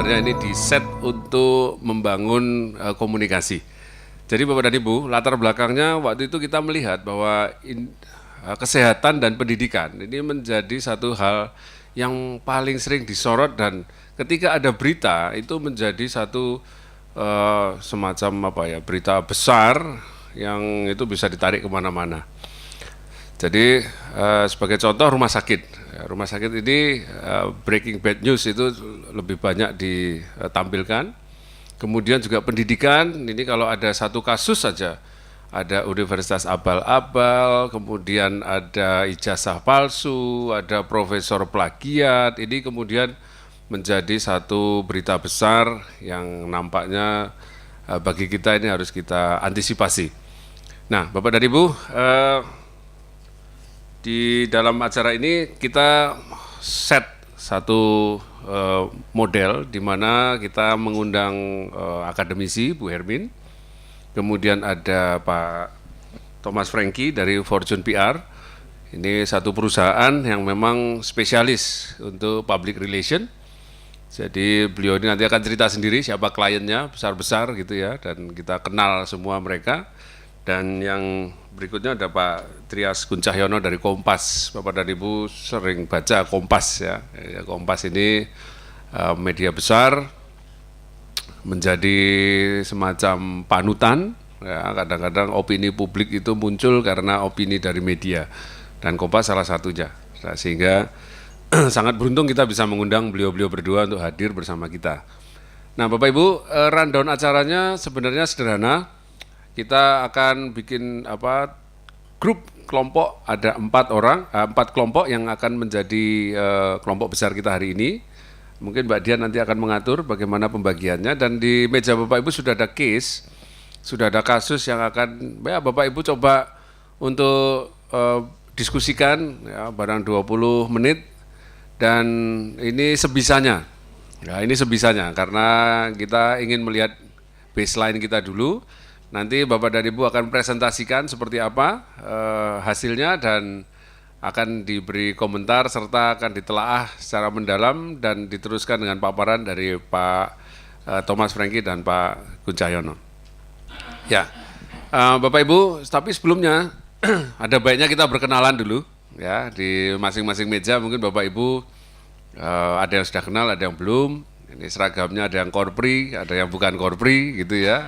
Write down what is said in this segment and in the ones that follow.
sebenarnya ini di set untuk membangun komunikasi. Jadi Bapak dan Ibu, latar belakangnya waktu itu kita melihat bahwa kesehatan dan pendidikan ini menjadi satu hal yang paling sering disorot, dan ketika ada berita itu menjadi satu semacam berita besar yang itu bisa ditarik kemana-mana. Jadi sebagai contoh rumah sakit ini breaking bad news itu lebih banyak ditampilkan. Kemudian juga pendidikan, ini kalau ada satu kasus saja, ada universitas abal-abal, kemudian ada ijazah palsu, ada profesor plagiat, ini kemudian menjadi satu berita besar yang nampaknya bagi kita ini harus kita antisipasi. Nah, Bapak dan Ibu, di dalam acara ini kita set satu model di mana kita mengundang akademisi Bu Hermin, kemudian ada Pak Thomas Franky dari Fortune PR. Ini satu perusahaan yang memang spesialis untuk public relation. Jadi beliau ini nanti akan cerita sendiri siapa kliennya besar-besar gitu ya, dan kita kenal semua mereka. Dan yang berikutnya ada Pak Trias Kuncahyono dari Kompas. Bapak dan Ibu sering baca Kompas ya. Kompas ini media besar, menjadi semacam panutan. Ya, kadang-kadang opini publik itu muncul karena opini dari media. Dan Kompas salah satunya. Nah, sehingga sangat beruntung kita bisa mengundang beliau-beliau berdua untuk hadir bersama kita. Nah Bapak Ibu, rundown acaranya sebenarnya sederhana. Kita akan bikin grup kelompok, ada 4 kelompok yang akan menjadi kelompok besar kita hari ini. Mungkin Mbak Dian nanti akan mengatur bagaimana pembagiannya, dan di meja Bapak Ibu sudah ada case, sudah ada kasus yang akan Bapak Ibu coba untuk diskusikan ya, barang 20 menit, dan ini sebisanya. Ya, ini sebisanya karena kita ingin melihat baseline kita dulu. Nanti Bapak dan Ibu akan presentasikan seperti apa hasilnya, dan akan diberi komentar serta akan ditelaah secara mendalam dan diteruskan dengan paparan dari Pak Thomas Franky dan Pak Kuncahyono. Ya, Bapak Ibu, tapi sebelumnya ada baiknya kita berkenalan dulu ya di masing-masing meja. Mungkin Bapak Ibu ada yang sudah kenal, ada yang belum. Ini seragamnya ada yang korpri, ada yang bukan korpri gitu ya.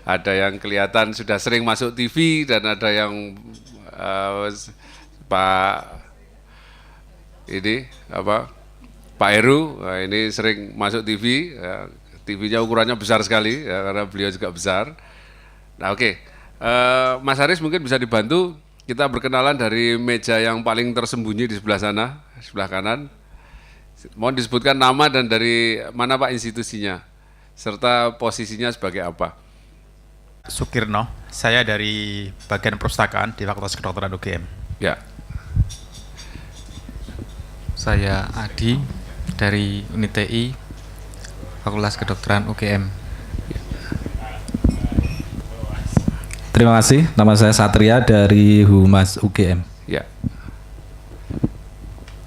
Ada yang kelihatan sudah sering masuk TV, dan ada yang Pak Heru, ini sering masuk TV. Ya, TV-nya ukurannya besar sekali ya, karena beliau juga besar. Nah oke, Mas Haris mungkin bisa dibantu kita berkenalan dari meja yang paling tersembunyi di sebelah sana, sebelah kanan. Mohon disebutkan nama dan dari mana Pak institusinya, serta posisinya sebagai apa. Sukirno, saya dari bagian perpustakaan di Fakultas Kedokteran UGM. Ya. Saya Adi dari Unit TI Fakultas Kedokteran UGM. Terima kasih, nama saya Satria dari Humas UGM. Ya.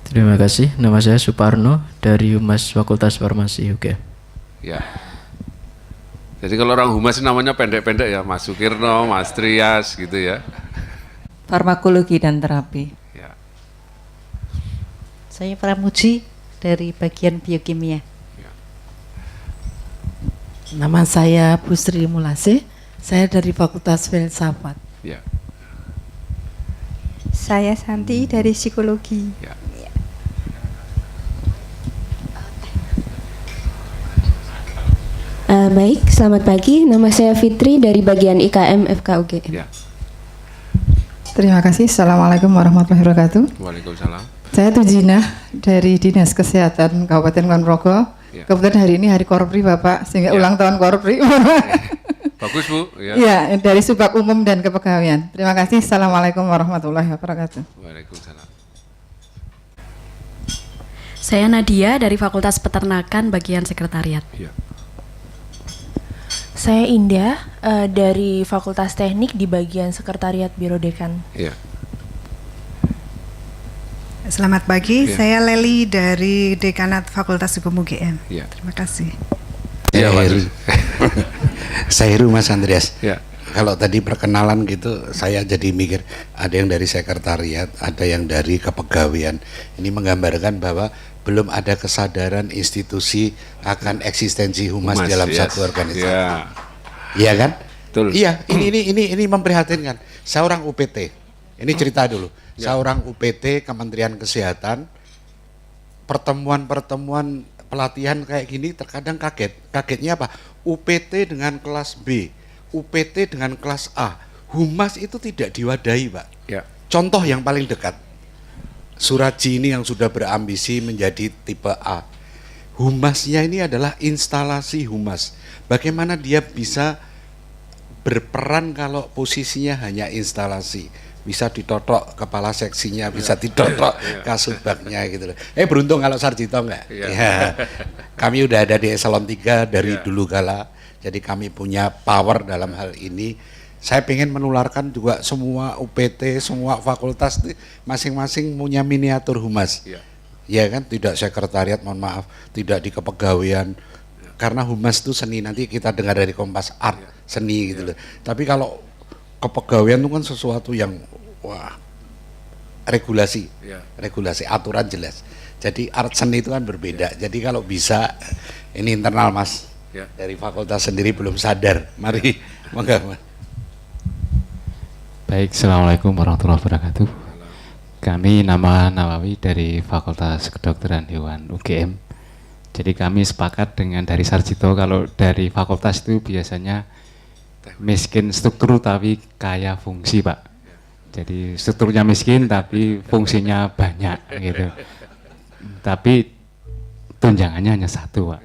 Terima kasih, nama saya Suparno dari Humas Fakultas Farmasi UGM. Ya. Jadi kalau orang humas namanya pendek-pendek ya, Mas Sukirno, Mas Trias gitu ya. Farmakologi dan terapi. Ya. Saya Pramuji dari bagian biokimia. Ya. Nama saya Bu Sri Mulase, saya dari Fakultas Filsafat. Ya. Saya Santi dari Psikologi. Ya. Baik, selamat pagi. Nama saya Fitri dari bagian IKM FKUGM. Ya. Terima kasih. Assalamualaikum warahmatullahi wabarakatuh. Waalaikumsalam. Saya Tujina dari Dinas Kesehatan Kabupaten Kulonprogo. Ya. Kebetulan hari ini hari Korpri Bapak, sehingga ulang tahun Korpri. Bagus Bu. Ya. Ya, dari Subak Umum dan Kepegawaian. Terima kasih. Assalamualaikum warahmatullahi wabarakatuh. Waalaikumsalam. Saya Nadia dari Fakultas Peternakan bagian Sekretariat. Ya. Saya Indah dari Fakultas Teknik di bagian Sekretariat Biro Dekan. Ya. Selamat pagi, Ya. saya Leli dari Dekanat Fakultas Hukum UGM. Ya. Terima kasih. Ya, Pak. Saya Heru Mas Andreas. Ya. Kalau tadi perkenalan gitu, saya jadi mikir ada yang dari sekretariat, ada yang dari kepegawaian. Ini menggambarkan bahwa belum ada kesadaran institusi akan eksistensi humas dalam satu organisasi. Ya. Iya kan? Betul. Iya, ini memprihatinkan. Seorang UPT. Ini cerita dulu. Seorang UPT Kementerian Kesehatan, pertemuan-pertemuan pelatihan kayak gini terkadang kaget. Kagetnya apa? UPT dengan kelas B, UPT dengan kelas A. Humas itu tidak diwadahi, Pak. Ya. Contoh yang paling dekat. Suraji ini yang sudah berambisi menjadi tipe A. Humasnya ini adalah instalasi humas. Bagaimana dia bisa berperan kalau posisinya hanya instalasi? Bisa ditotok kepala seksinya, bisa ditotok kasubagnya gitu loh. Beruntung kalau Sarjito enggak. Ya. Kami udah ada di eselon 3 dari dulu kala. Jadi kami punya power dalam hal ini. Saya pengen menularkan juga semua UPT, semua fakultas masing-masing punya miniatur humas. Ya kan, tidak sekretariat, mohon maaf, tidak di kepegawaian. Karena humas itu seni, nanti kita dengar dari Kompas Art, seni gitu loh. Tapi kalau kepegawaian itu kan sesuatu yang regulasi, regulasi, aturan jelas. Jadi art seni itu kan berbeda. Jadi kalau bisa, ini internal Mas, dari fakultas sendiri belum sadar. Mari, monggo Mas. Baik, Assalamualaikum warahmatullahi wabarakatuh. Kami nama Nawawi dari Fakultas Kedokteran Hewan UGM. Jadi kami sepakat dengan dari Sarjito, kalau dari fakultas itu biasanya miskin struktur tapi kaya fungsi, Pak. Jadi strukturnya miskin tapi fungsinya banyak gitu. Tapi tunjangannya hanya satu, Pak.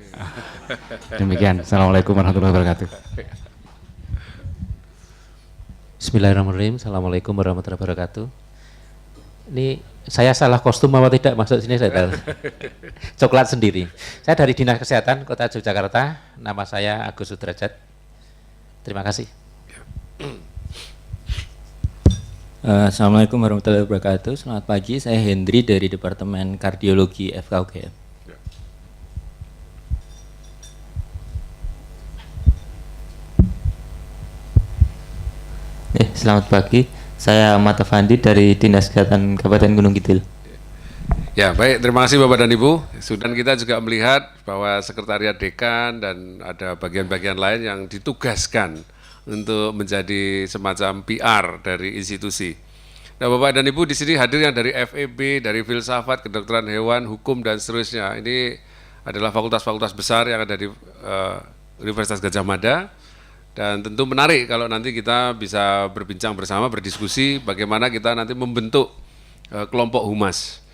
Demikian. Assalamualaikum warahmatullahi wabarakatuh. Bismillahirrahmanirrahim. Assalamualaikum warahmatullahi wabarakatuh. Ini saya salah kostum apa tidak masuk sini, saya tahu. Coklat sendiri. Saya dari Dinas Kesehatan Kota Yogyakarta. Nama saya Agus Sudrajat. Terima kasih. Assalamualaikum warahmatullahi wabarakatuh. Selamat pagi, saya Hendri dari Departemen Kardiologi FKUGM. Selamat pagi. Saya Ahmad Afandi dari Dinas Kesehatan Kabupaten Gunung Kidul. Ya, baik, terima kasih Bapak dan Ibu. Dan kita juga melihat bahwa Sekretariat Dekan dan ada bagian-bagian lain yang ditugaskan untuk menjadi semacam PR dari institusi. Nah, Bapak dan Ibu di sini hadir yang dari FEB, dari Filsafat, Kedokteran Hewan, Hukum dan seterusnya. Ini adalah fakultas-fakultas besar yang ada di Universitas Gadjah Mada. Dan tentu menarik kalau nanti kita bisa berbincang bersama, berdiskusi bagaimana kita nanti membentuk kelompok humas.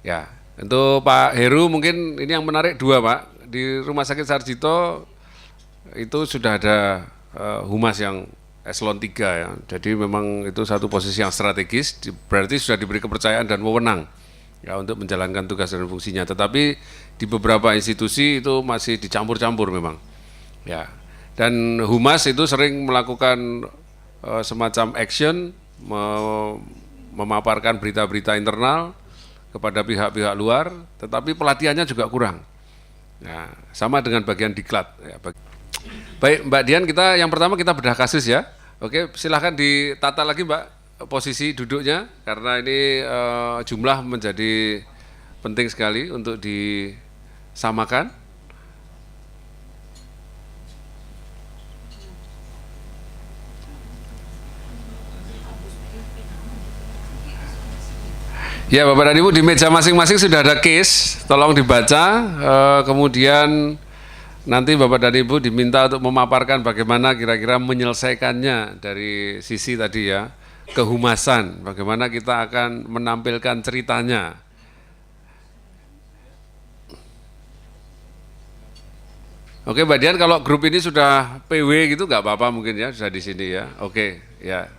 Ya, untuk Pak Heru mungkin ini yang menarik dua, Pak. Di Rumah Sakit Sarjito itu sudah ada humas yang eselon 3 ya. Jadi memang itu satu posisi yang strategis, berarti sudah diberi kepercayaan dan wewenang ya untuk menjalankan tugas dan fungsinya. Tetapi di beberapa institusi itu masih dicampur-campur memang. Ya. Dan humas itu sering melakukan semacam action, memaparkan berita-berita internal kepada pihak-pihak luar, tetapi pelatihannya juga kurang. Nah, sama dengan bagian diklat. Ya, baik, Mbak Dian, kita yang pertama kita bedah kasus ya. Oke, silahkan ditata lagi Mbak posisi duduknya, karena ini jumlah menjadi penting sekali untuk disamakan. Ya, Bapak dan Ibu, di meja masing-masing sudah ada case, tolong dibaca, kemudian nanti Bapak dan Ibu diminta untuk memaparkan bagaimana kira-kira menyelesaikannya dari sisi tadi ya, kehumasan, bagaimana kita akan menampilkan ceritanya. Oke, Mbak Dian, kalau grup ini sudah PW gitu nggak apa-apa mungkin ya, sudah di sini ya. Oke, ya.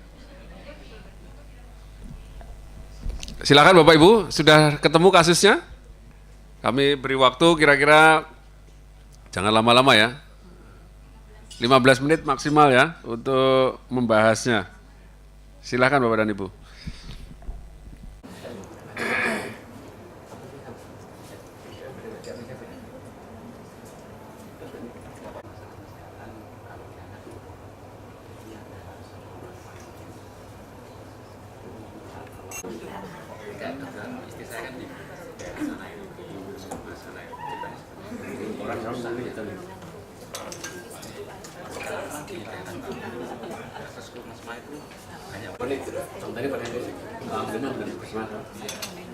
Silakan Bapak Ibu, sudah ketemu kasusnya? Kami beri waktu kira-kira, jangan lama-lama ya, 15 menit maksimal ya untuk membahasnya. Silakan Bapak dan Ibu.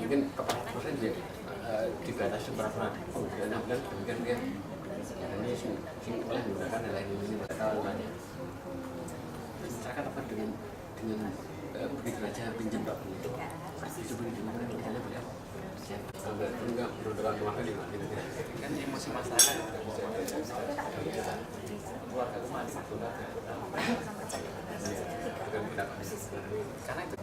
Mungkin tepat persen dia dibatasi berapa bulan demikian dia ini simpel menggunakan nilai ini banyak masyarakat apa dengan begitu aja pinjam Pak itu begitu mana misalnya beliau sampai enggak berdoa rumah kali kan emosi masyarakat keluarga rumah di karena itu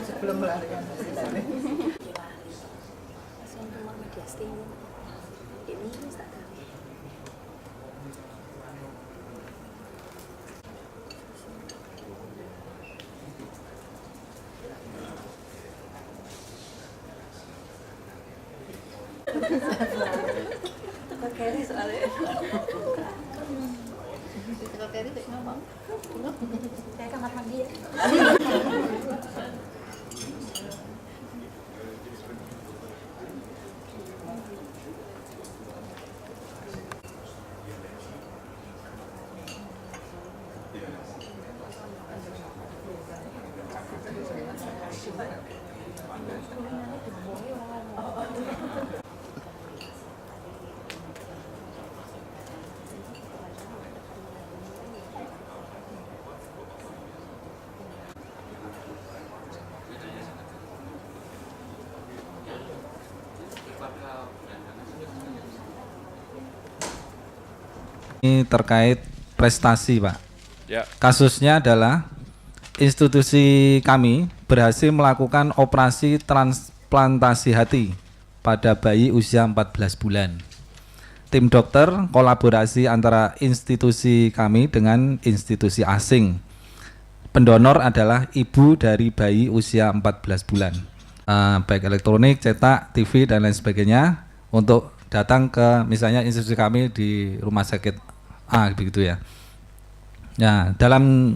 sebelum melarikan Saya kamar mandi. Ini terkait prestasi, Pak. Ya. Kasusnya adalah institusi kami berhasil melakukan operasi transplantasi hati pada bayi usia 14 bulan. Tim dokter kolaborasi antara institusi kami dengan institusi asing. Pendonor adalah ibu dari bayi usia 14 bulan. Baik elektronik, cetak, TV, dan lain sebagainya untuk datang ke misalnya institusi kami di rumah sakit A begitu ya. Nah, dalam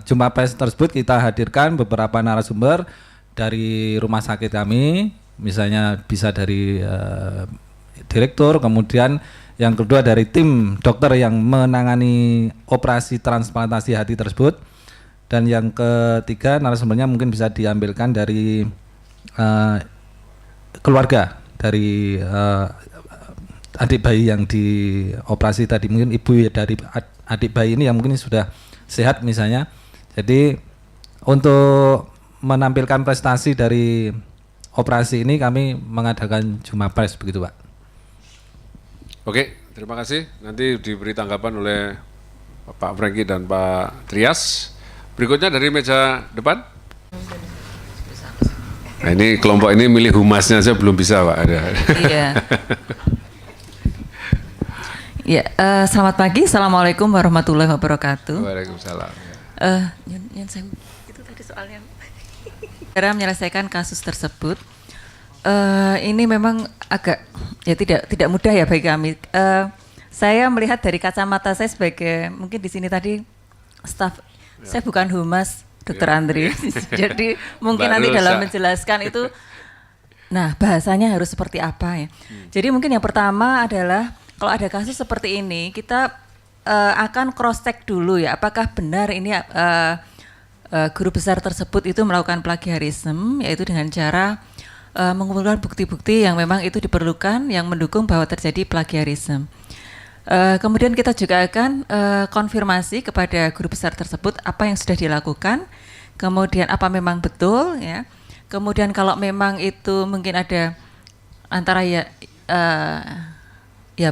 jumpa pers tersebut kita hadirkan beberapa narasumber dari rumah sakit kami, misalnya bisa dari direktur, kemudian yang kedua dari tim dokter yang menangani operasi transplantasi hati tersebut, dan yang ketiga narasumbernya mungkin bisa diambilkan dari keluarga dari adik bayi yang dioperasi tadi, mungkin ibu ya dari adik bayi ini yang mungkin sudah sehat misalnya. Jadi untuk menampilkan prestasi dari operasi ini kami mengadakan jumpa pers begitu, Pak. Oke, terima kasih. Nanti diberi tanggapan oleh Pak Franky dan Pak Trias. Berikutnya dari meja depan. Nah, ini kelompok ini milih humasnya saja belum bisa, Pak. Ada. Iya. Ya, selamat pagi. Assalamualaikum warahmatullahi wabarakatuh. Waalaikumsalam. Yang saya itu tadi soalnya. Cara menyelesaikan kasus tersebut, ini memang agak ya tidak mudah ya bagi kami. Saya melihat dari kacamata saya sebagai mungkin di sini tadi staf, saya bukan humas, Dokter Andri. Jadi mungkin nanti dalam menjelaskan itu, nah bahasanya harus seperti apa ya. Jadi mungkin yang pertama adalah kalau ada kasus seperti ini, kita akan cross check dulu ya, apakah benar ini guru besar tersebut itu melakukan plagiarisme, yaitu dengan cara mengumpulkan bukti-bukti yang memang itu diperlukan yang mendukung bahwa terjadi plagiarisme. Kemudian kita juga akan konfirmasi kepada guru besar tersebut apa yang sudah dilakukan, kemudian apa memang betul ya. Kemudian kalau memang itu mungkin ada antara ya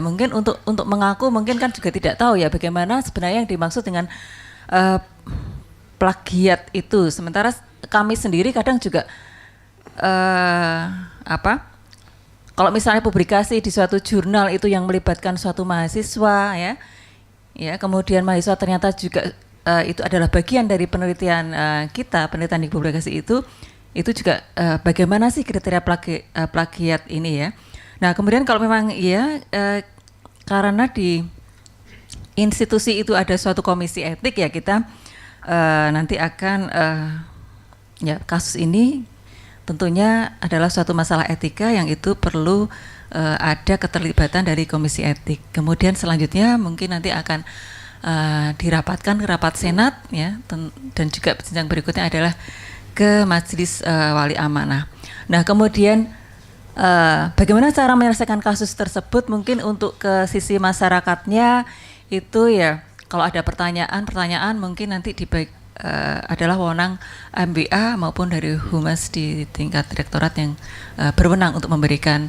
mungkin untuk mengaku mungkin kan juga tidak tahu ya bagaimana sebenarnya yang dimaksud dengan plagiat itu. Sementara kami sendiri kadang juga kalau misalnya publikasi di suatu jurnal itu yang melibatkan suatu mahasiswa ya kemudian mahasiswa ternyata juga itu adalah bagian dari penelitian kita, penelitian di publikasi itu juga bagaimana sih kriteria plagiat ini ya. Nah kemudian kalau memang karena di institusi itu ada suatu komisi etik ya, kita nanti akan kasus ini tentunya adalah suatu masalah etika yang itu perlu ada keterlibatan dari komisi etik. Kemudian selanjutnya mungkin nanti akan dirapatkan ke rapat senat ya, dan juga jenjang berikutnya adalah ke majelis wali amanah. Nah kemudian bagaimana cara menyelesaikan kasus tersebut, mungkin untuk ke sisi masyarakatnya itu ya, kalau ada pertanyaan mungkin nanti adalah wewenang MBA maupun dari Humas di tingkat direktorat yang berwenang untuk memberikan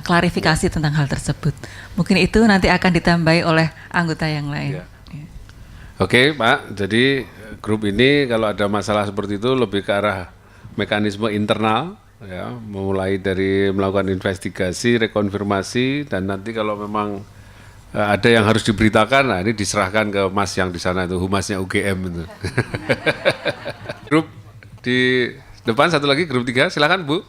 klarifikasi tentang hal tersebut. Mungkin itu nanti akan ditambahi oleh anggota yang lain. Ya. Oke Pak, jadi grup ini kalau ada masalah seperti itu lebih ke arah mekanisme internal, ya, mulai dari melakukan investigasi, rekonfirmasi, dan nanti kalau memang ada yang harus diberitakan, nah ini diserahkan ke Mas yang di sana itu, Humasnya UGM itu. Grup di depan satu lagi, grup 3, silakan Bu.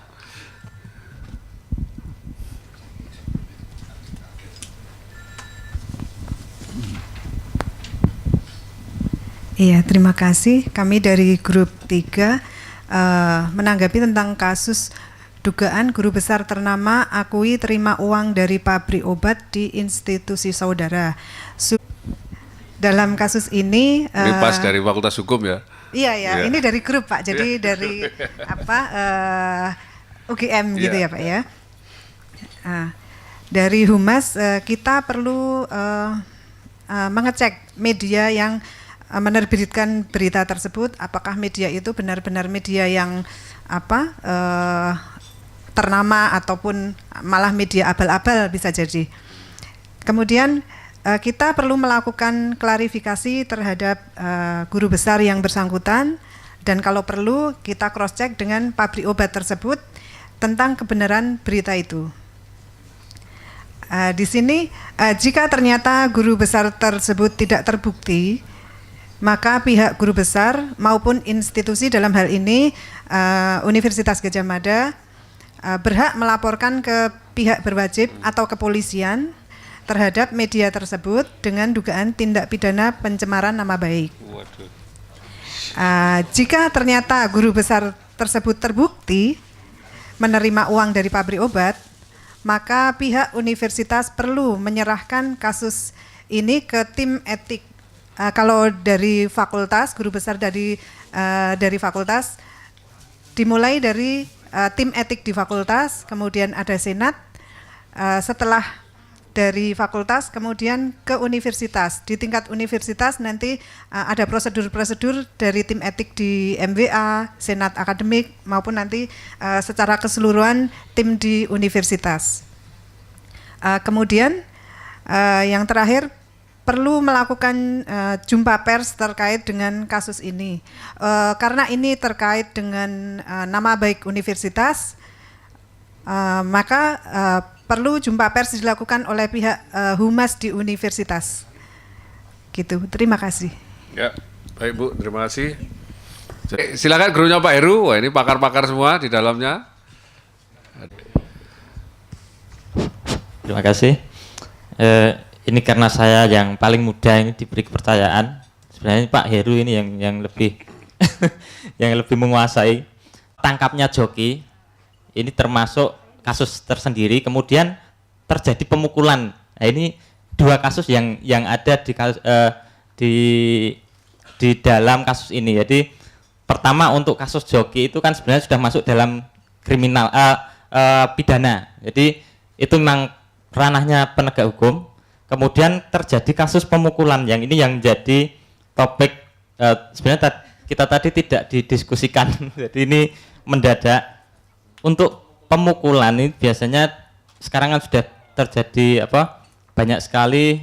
Iya, terima kasih. Kami dari grup 3 menanggapi tentang kasus dugaan guru besar ternama akui terima uang dari pabrik obat di institusi saudara. Dalam kasus ini pas dari Fakultas Hukum ya? Iya, ini dari grup Pak, jadi dari UGM gitu ya Pak ya. Dari Humas kita perlu mengecek media yang menerbitkan berita tersebut, apakah media itu benar-benar media yang ternama ataupun malah media abal-abal bisa jadi. Kemudian kita perlu melakukan klarifikasi terhadap guru besar yang bersangkutan, dan kalau perlu kita cross check dengan pabrik obat tersebut tentang kebenaran berita itu. Di sini jika ternyata guru besar tersebut tidak terbukti, maka pihak guru besar maupun institusi dalam hal ini Universitas Gadjah Mada berhak melaporkan ke pihak berwajib atau kepolisian terhadap media tersebut dengan dugaan tindak pidana pencemaran nama baik. Jika ternyata guru besar tersebut terbukti menerima uang dari pabrik obat, maka pihak universitas perlu menyerahkan kasus ini ke tim etik. Kalau dari fakultas, guru besar dari fakultas dimulai dari tim etik di fakultas, kemudian ada senat, setelah dari fakultas kemudian ke universitas. Di tingkat universitas nanti ada prosedur-prosedur dari tim etik di MWA, senat akademik, maupun nanti secara keseluruhan tim di universitas. Kemudian yang terakhir, perlu melakukan jumpa pers terkait dengan kasus ini. Karena ini terkait dengan nama baik universitas, maka perlu jumpa pers dilakukan oleh pihak Humas di universitas. Gitu. Terima kasih. Ya, baik Bu, terima kasih. Silakan gurunya Pak Heru. Wah, ini pakar-pakar semua di dalamnya. Terima kasih. Ini karena saya yang paling muda ini diberi kepercayaan. Sebenarnya Pak Heru ini yang lebih yang lebih menguasai. Tangkapnya joki ini termasuk kasus tersendiri, kemudian terjadi pemukulan. Nah, ini dua kasus yang ada di dalam kasus ini. Jadi pertama untuk kasus joki itu kan sebenarnya sudah masuk dalam kriminal pidana. Jadi itu memang ranahnya penegak hukum. Kemudian terjadi kasus pemukulan yang ini yang jadi topik sebenarnya kita tadi tidak didiskusikan. Jadi ini mendadak. Untuk pemukulan ini biasanya sekarang kan sudah terjadi banyak sekali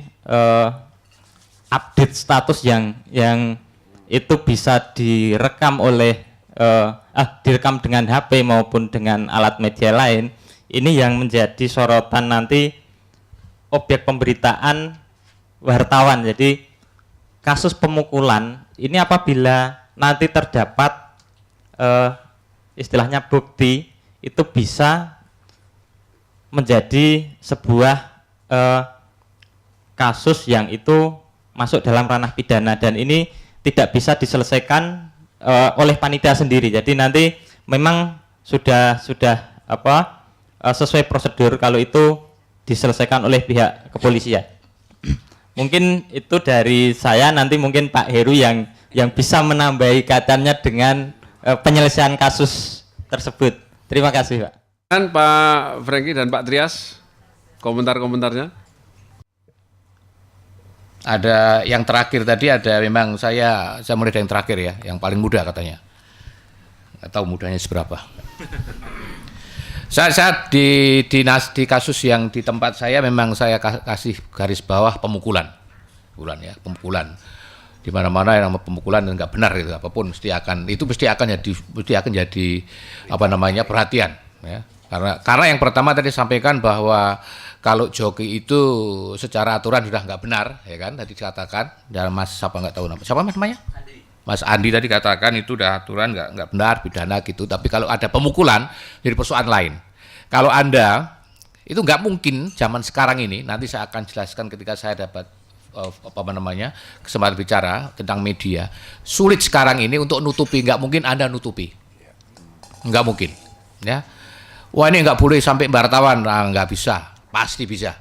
update status yang itu bisa direkam oleh direkam dengan HP maupun dengan alat media lain. Ini yang menjadi sorotan nanti objek pemberitaan wartawan. Jadi kasus pemukulan ini apabila nanti terdapat istilahnya bukti, itu bisa menjadi sebuah kasus yang itu masuk dalam ranah pidana, dan ini tidak bisa diselesaikan oleh panitia sendiri. Jadi nanti memang sudah sesuai prosedur kalau itu diselesaikan oleh pihak kepolisian. Mungkin itu dari saya, nanti mungkin Pak Heru yang bisa menambahi kaitannya dengan penyelesaian kasus tersebut. Terima kasih, Pak. Dan Pak Franky dan Pak Trias, komentar-komentarnya. Ada yang terakhir tadi, ada memang saya mulai dari yang terakhir ya, yang paling muda katanya. Nggak tahu mudanya seberapa. Saat di kasus yang di tempat saya memang saya kasih garis bawah pemukulan, di mana-mana yang namanya pemukulan dan nggak benar itu apapun mesti akan jadi perhatian ya. Karena yang pertama tadi sampaikan bahwa kalau joki itu secara aturan sudah nggak benar ya kan, tadi dikatakan dalam siapa namanya Mas Andi tadi katakan itu udah aturan nggak benar, pidana gitu. Tapi kalau ada pemukulan jadi persoalan lain. Kalau Anda itu nggak mungkin zaman sekarang ini, nanti saya akan jelaskan ketika saya dapat kesempatan bicara tentang media. Sulit sekarang ini untuk nutupi, nggak mungkin Anda nutupi, nggak mungkin. Ya, wah ini nggak boleh sampai wartawan, nggak bisa, pasti bisa.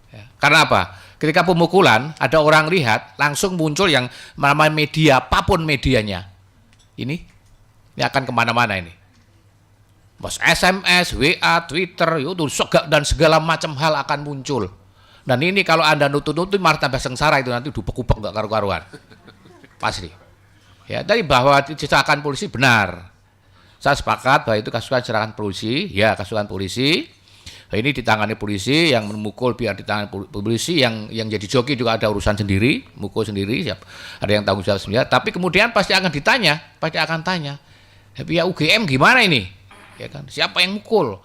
Ya. Karena apa? Ketika pemukulan, ada orang lihat, langsung muncul yang namanya media, apapun medianya. Ini akan kemana-mana ini. Mas SMS, WA, Twitter, YouTube, dan segala macam hal akan muncul. Dan ini kalau Anda nutut-nutut, martabak sengsara itu nanti dupek-upek nggak karu-karuan. Pasti. Ya, tapi bahwa diserahkan polisi benar. Saya sepakat bahwa itu kasus diserahkan polisi, ya kasus polisi. Ini ditangani polisi, yang memukul biar ditangani polisi, yang jadi joki juga ada urusan sendiri, mukul sendiri, siap. Ada yang tanggung jawab sendiri. Tapi kemudian pasti akan tanya, pihak UGM gimana ini? Ya kan, siapa yang mukul?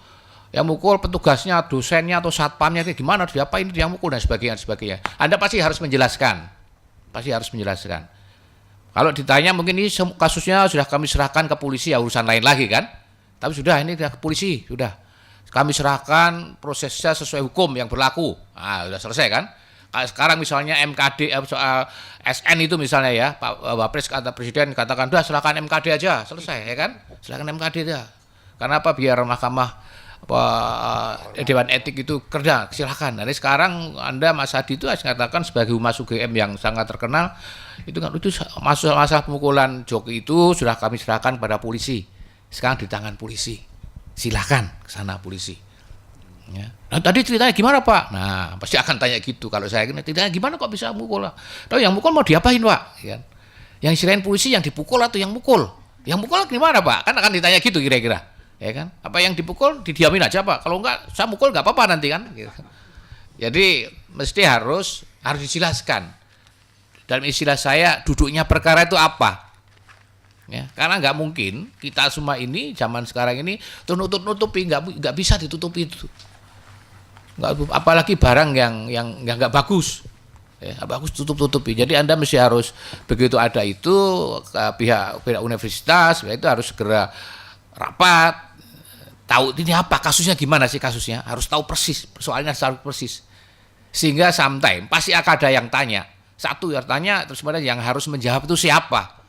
Yang mukul petugasnya, dosennya atau satpamnya itu gimana? Siapa ini yang mukul dan sebagainya. Anda pasti harus menjelaskan. Kalau ditanya mungkin ini kasusnya sudah kami serahkan ke polisi, ya urusan lain lagi kan. Tapi sudah ini sudah ke polisi, sudah. Kami serahkan prosesnya sesuai hukum yang berlaku. Sudah selesai kan? Sekarang misalnya MKD soal SN itu misalnya ya, Pak Wapres kata Presiden katakan, "Sudah serahkan MKD aja, selesai ya kan? Serahkan MKD aja." Karena apa? Biar mahkamah Dewan Etik itu kerja, silakan. Nah, sekarang Anda Mas Hadi itu katakan sebagai Humas UGM yang sangat terkenal, itu masalah pemukulan joki itu sudah kami serahkan kepada polisi. Sekarang di tangan polisi. Silakan ke sana polisi. Ya. Nah, tadi ceritanya gimana Pak? Nah, pasti akan tanya gitu. Kalau saya ceritanya gimana kok bisa mukul? Tahu yang mukul mau diapain Pak? Ya. Yang selain polisi yang dipukul atau yang mukul? Yang mukul gimana Pak? Kan akan ditanya gitu kira-kira. Ya kan? Apa yang dipukul didiamin aja Pak? Kalau enggak saya mukul enggak apa-apa nanti kan? Gitu. Jadi mesti harus dijelaskan. Dalam istilah saya, duduknya perkara itu apa? Ya, karena nggak mungkin kita semua ini zaman sekarang ini nutupi, nggak bisa ditutupi itu. Apalagi barang yang nggak bagus. Ya, bagus tutupi. Jadi Anda mesti harus begitu ada itu pihak universitas itu harus segera rapat, tahu ini apa kasusnya, gimana sih kasusnya, harus tahu persis, soalnya harus persis. Sehingga sometimes pasti akan ada yang tanya. Satu yang tanya, terus kemudian yang harus menjawab itu siapa?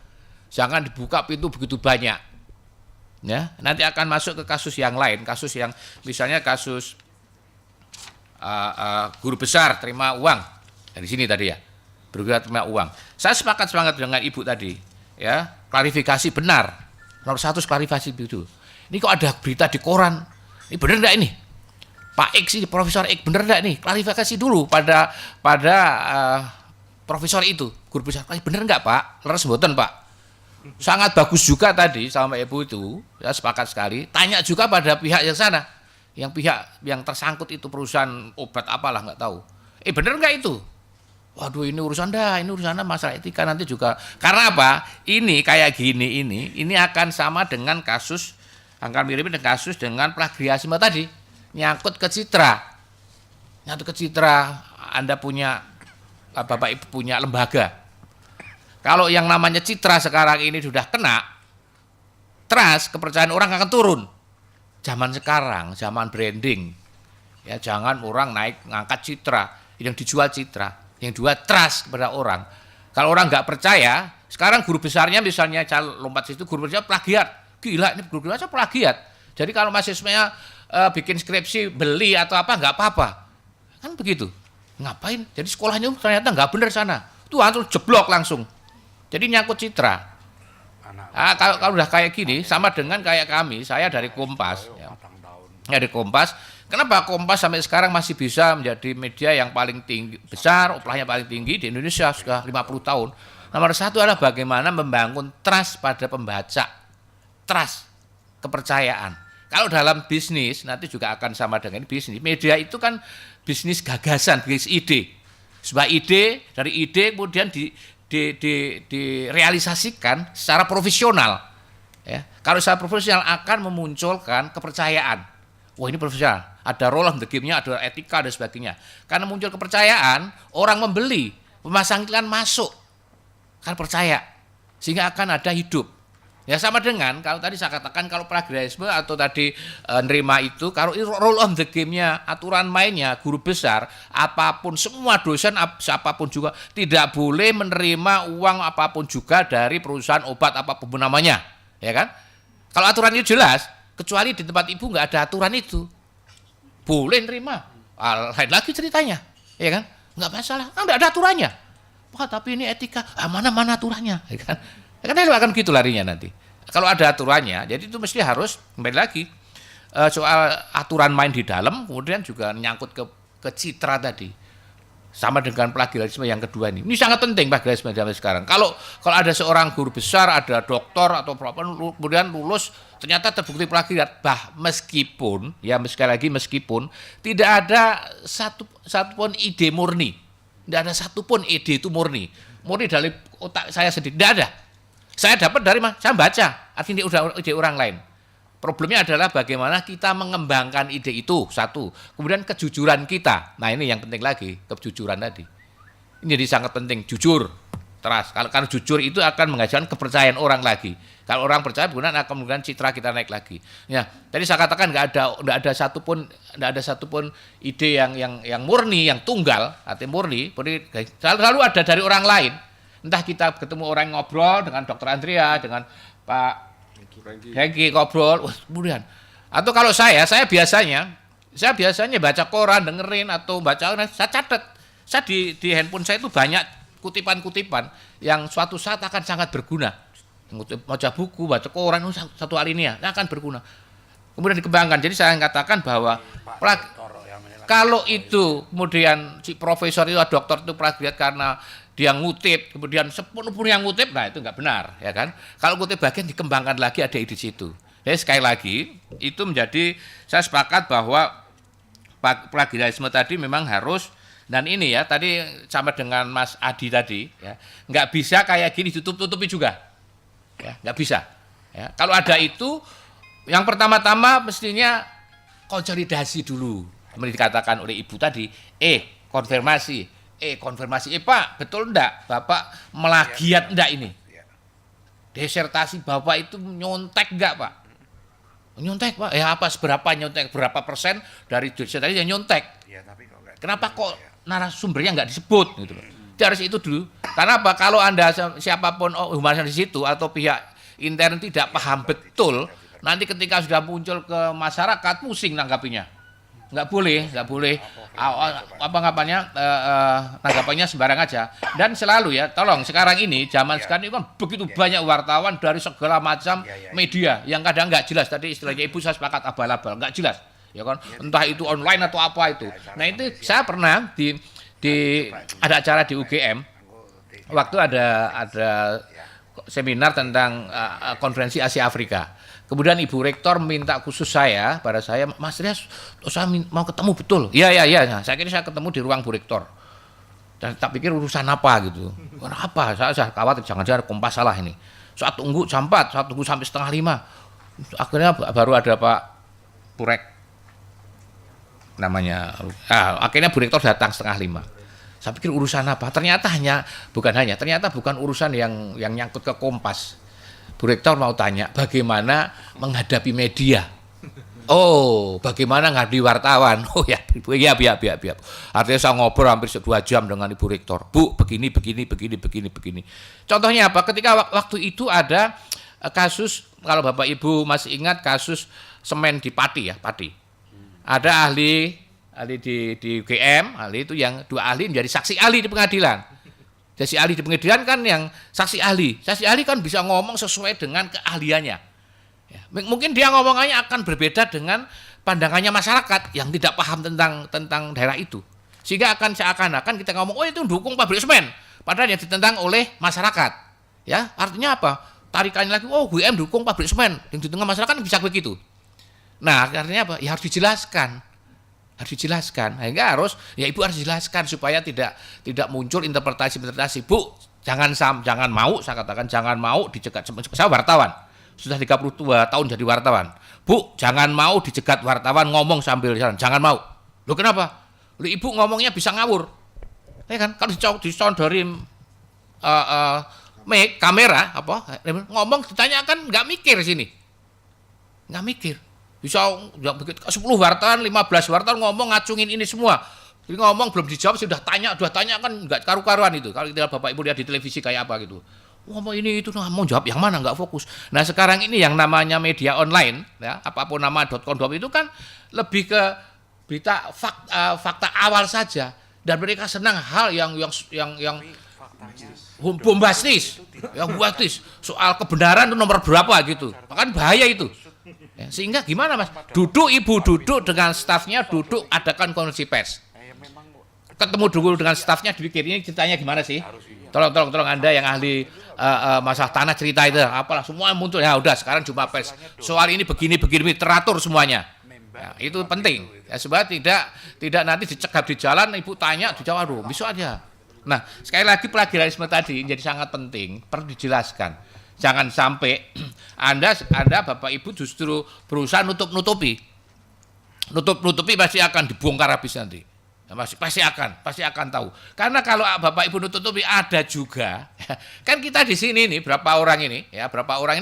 Jangan dibuka pintu begitu banyak. Ya, nanti akan masuk ke kasus yang lain, kasus yang misalnya kasus guru besar terima uang dari sini tadi ya, bergugat terima uang. Saya sepakat dengan Ibu tadi, ya, klarifikasi benar. Nomor satu klarifikasi itu. Ini kok ada berita di koran, ini benar enggak ini? Pak X ini, Profesor X, benar enggak nih? Klarifikasi dulu pada profesor itu, guru besar. Benar enggak Pak? Leres mboten Pak? Sangat bagus juga tadi sama Ibu itu, ya sepakat sekali. Tanya juga pada pihak yang sana, pihak yang tersangkut itu perusahaan obat apalah nggak tahu. Benar nggak itu? Waduh ini urusan masalah etika nanti juga. Karena apa? Ini kayak gini ini akan sama dengan kasus, akan mirip dengan kasus dengan plagiarisme tadi, nyangkut ke citra. Anda punya, Bapak Ibu punya lembaga. Kalau yang namanya citra sekarang ini sudah kena, trust, kepercayaan orang akan turun. Zaman sekarang, zaman branding, ya jangan orang naik ngangkat citra, yang dijual citra, yang jual trust kepada orang. Kalau orang nggak percaya, sekarang guru besarnya misalnya lompat situ, guru besarnya plagiat, gila ini guru besarnya plagiat. Jadi kalau mahasiswanya bikin skripsi beli atau apa nggak apa-apa, kan begitu. Ngapain? Jadi sekolahnya ternyata nggak benar sana, tuh langsung jeblok langsung. Jadi nyangkut citra. Kalau udah kayak gini, sama dengan kayak kami, saya dari Kompas. Dari Kompas, kenapa Kompas sampai sekarang masih bisa menjadi media yang paling tinggi, besar, upahnya paling tinggi di Indonesia sudah 50 tahun. Nomor satu adalah bagaimana membangun trust pada pembaca. Trust, kepercayaan. Kalau dalam bisnis, nanti juga akan sama dengan bisnis. Media itu kan bisnis gagasan, bisnis ide. Sebuah ide, dari ide kemudian direalisasikan secara profesional. Ya. Kalau secara profesional akan memunculkan kepercayaan. Wah ini profesional, ada role of the game-nya, ada etika dan sebagainya. Karena muncul kepercayaan, orang membeli, pemasang iklan masuk, kan percaya, sehingga akan ada hidup. Ya sama dengan kalau tadi saya katakan kalau plagiarisme atau tadi nerima itu, kalau role of the game-nya, aturan mainnya, guru besar, apapun, semua dosen, siapapun juga tidak boleh menerima uang apapun juga dari perusahaan obat apapun namanya, ya kan? Kalau aturan itu jelas, kecuali di tempat Ibu nggak ada aturan itu, boleh nerima, lain lagi ceritanya, ya kan? Nggak masalah, nggak ada aturannya. Wah tapi ini etika, mana aturannya, ya kan? Karena akan begitu larinya nanti. Kalau ada aturannya, jadi itu mesti harus kembali lagi soal aturan main di dalam, kemudian juga nyangkut ke citra tadi. Sama dengan plagiarisme yang kedua ini. Ini sangat penting plagiarisme zaman sekarang. Kalau ada seorang guru besar, ada doktor atau apa, kemudian lulus ternyata terbukti plagiat, meskipun tidak ada satupun ide murni, tidak ada satupun ide itu murni dari otak saya sendiri, tidak ada. Saya dapat dari mana? Saya baca, artinya ide orang lain. Problemnya adalah bagaimana kita mengembangkan ide itu, satu. Kemudian kejujuran kita. Nah ini yang penting lagi, kejujuran tadi. Ini jadi sangat penting, jujur. Trust. Kalau jujur itu akan menghasilkan kepercayaan orang lagi. Kalau orang percaya, kemudian akan menggunakan citra kita naik lagi. Ya, tadi saya katakan nggak ada satupun ide yang murni, yang tunggal, artinya murni. Selalu ada dari orang lain. Entah kita ketemu orang ngobrol dengan Dr. Andrea, dengan Pak Hengki ngobrol, kemudian. Atau kalau saya biasanya baca koran, dengerin atau baca, saya catat. Saya di handphone saya itu banyak kutipan-kutipan yang suatu saat akan sangat berguna. Baca buku, baca koran, satu hal ini ya, akan berguna. Kemudian dikembangkan. Jadi saya katakan bahwa kalau itu kemudian si profesor itu, dokter itu plagiat karena dia ngutip, kemudian sepenuh yang ngutip, nah itu nggak benar, ya kan? Kalau ngutip bagian dikembangkan lagi ada ide di situ. Jadi sekali lagi itu menjadi, saya sepakat bahwa plagiarisme tadi memang harus, dan ini ya tadi sama dengan Mas Adi tadi, ya nggak bisa kayak gini ditutup-tutupi juga, ya nggak bisa. Ya. Kalau ada itu, yang pertama-tama mestinya konsolidasi dulu, seperti dikatakan oleh Ibu tadi, konfirmasi. Pak, betul enggak Bapak melagiat enggak ini? Disertasi Bapak itu nyontek enggak, Pak? Nyontek, Pak. Ya apa seberapa nyontek? Berapa persen dari disertasi yang nyontek? Kenapa kok narasumbernya enggak disebut gitu loh. Harus itu dulu. Karena apa? Kalau Anda siapapun humanis di situ atau pihak intern tidak paham betul, nanti ketika sudah muncul ke masyarakat pusing nanggapinya. nggak boleh nanggapannya sembarang aja. Dan selalu ya, tolong sekarang ini zaman sekarang ini kan begitu banyak wartawan dari segala macam media yang kadang nggak jelas. Tadi istilahnya Ibu saya sepakat abal-abal, nggak jelas, ya kan? Entah itu online atau apa itu. Nah itu saya pernah ada acara di UGM waktu ada seminar tentang konferensi Asia Afrika. Kemudian Ibu Rektor minta khusus pada saya, Mas Rias, saya mau ketemu betul. Iya. Nah, saya kira saya ketemu di ruang Bu Rektor. Dan tak pikir urusan apa gitu. Apa? Saya khawatir jangan-jangan Kompas salah ini. Saat tunggu jam 4, saat tunggu sampai 4:30. Akhirnya baru ada Pak Purek namanya. Akhirnya Bu Rektor datang 4:30. Saya pikir urusan apa? Ternyata bukan urusan yang nyangkut ke Kompas. Bu Rektor mau tanya bagaimana menghadapi media. Oh, bagaimana menghadapi wartawan. Oh ya, biar. Artinya saya ngobrol hampir 2 jam dengan Ibu Rektor. Bu, begini. Contohnya apa? Ketika waktu itu ada kasus, kalau Bapak Ibu masih ingat kasus semen di Pati. Ada ahli di UGM, ahli itu yang 2 ahli menjadi saksi ahli di pengadilan. Saksi ahli di pengadilan kan yang saksi ahli kan bisa ngomong sesuai dengan keahliannya. Ya, mungkin dia ngomongannya akan berbeda dengan pandangannya masyarakat yang tidak paham tentang daerah itu. Sehingga akan seakan-akan kita ngomong, oh itu dukung pabrik semen, padahal yang ditentang oleh masyarakat. Ya, artinya apa? Tarikannya lagi, oh UGM dukung pabrik semen, yang di tengah masyarakat bisa begitu. Nah, artinya apa? Ya harus dijelaskan. Sehingga Ibu harus jelaskan supaya tidak muncul interpretasi. Bu, jangan mau, saya katakan jangan mau dicegat. Saya wartawan, sudah 32 tahun jadi wartawan. Bu, jangan mau dicegat wartawan ngomong sambil jalan, jangan mau. Loh kenapa? Loh, Ibu ngomongnya bisa ngawur. Ya kan, kalau disondorin kamera ngomong ditanyakan nggak mikir sini. Nggak mikir. Bisa 10 wartawan, 15 wartawan ngomong ngacungin ini semua. Jadi ngomong belum dijawab sudah tanya kan nggak karu-karuan itu. Kalau kita Bapak Ibu lihat di televisi kayak apa gitu. Ngomong ini itu mau jawab yang mana nggak fokus. Nah sekarang ini yang namanya media online ya, apapun nama .com itu kan lebih ke berita fakta awal saja dan mereka senang hal yang bombastis, soal kebenaran itu nomor berapa gitu. Makanya bahaya itu. Ya, sehingga gimana Mas? Ibu duduk dengan stafnya, adakan konferensi pers. Ketemu dulu dengan stafnya, dipikir ini ceritanya gimana sih? Tolong Anda yang ahli masalah tanah cerita itu, apalah semua muncul. Ya udah sekarang jumpa pers. Soal ini begini teratur semuanya. Ya, itu penting. Ya, supaya tidak nanti dicegap di jalan, Ibu tanya dijawab besok aja. Nah, sekali lagi plagiarisme tadi jadi sangat penting, perlu dijelaskan. Jangan sampai Anda Bapak Ibu justru berusaha nutupi pasti akan dibongkar habis nanti. Ya, pasti akan tahu. Karena kalau Bapak Ibu nutupi ada juga, kan kita di sini nih berapa orang ini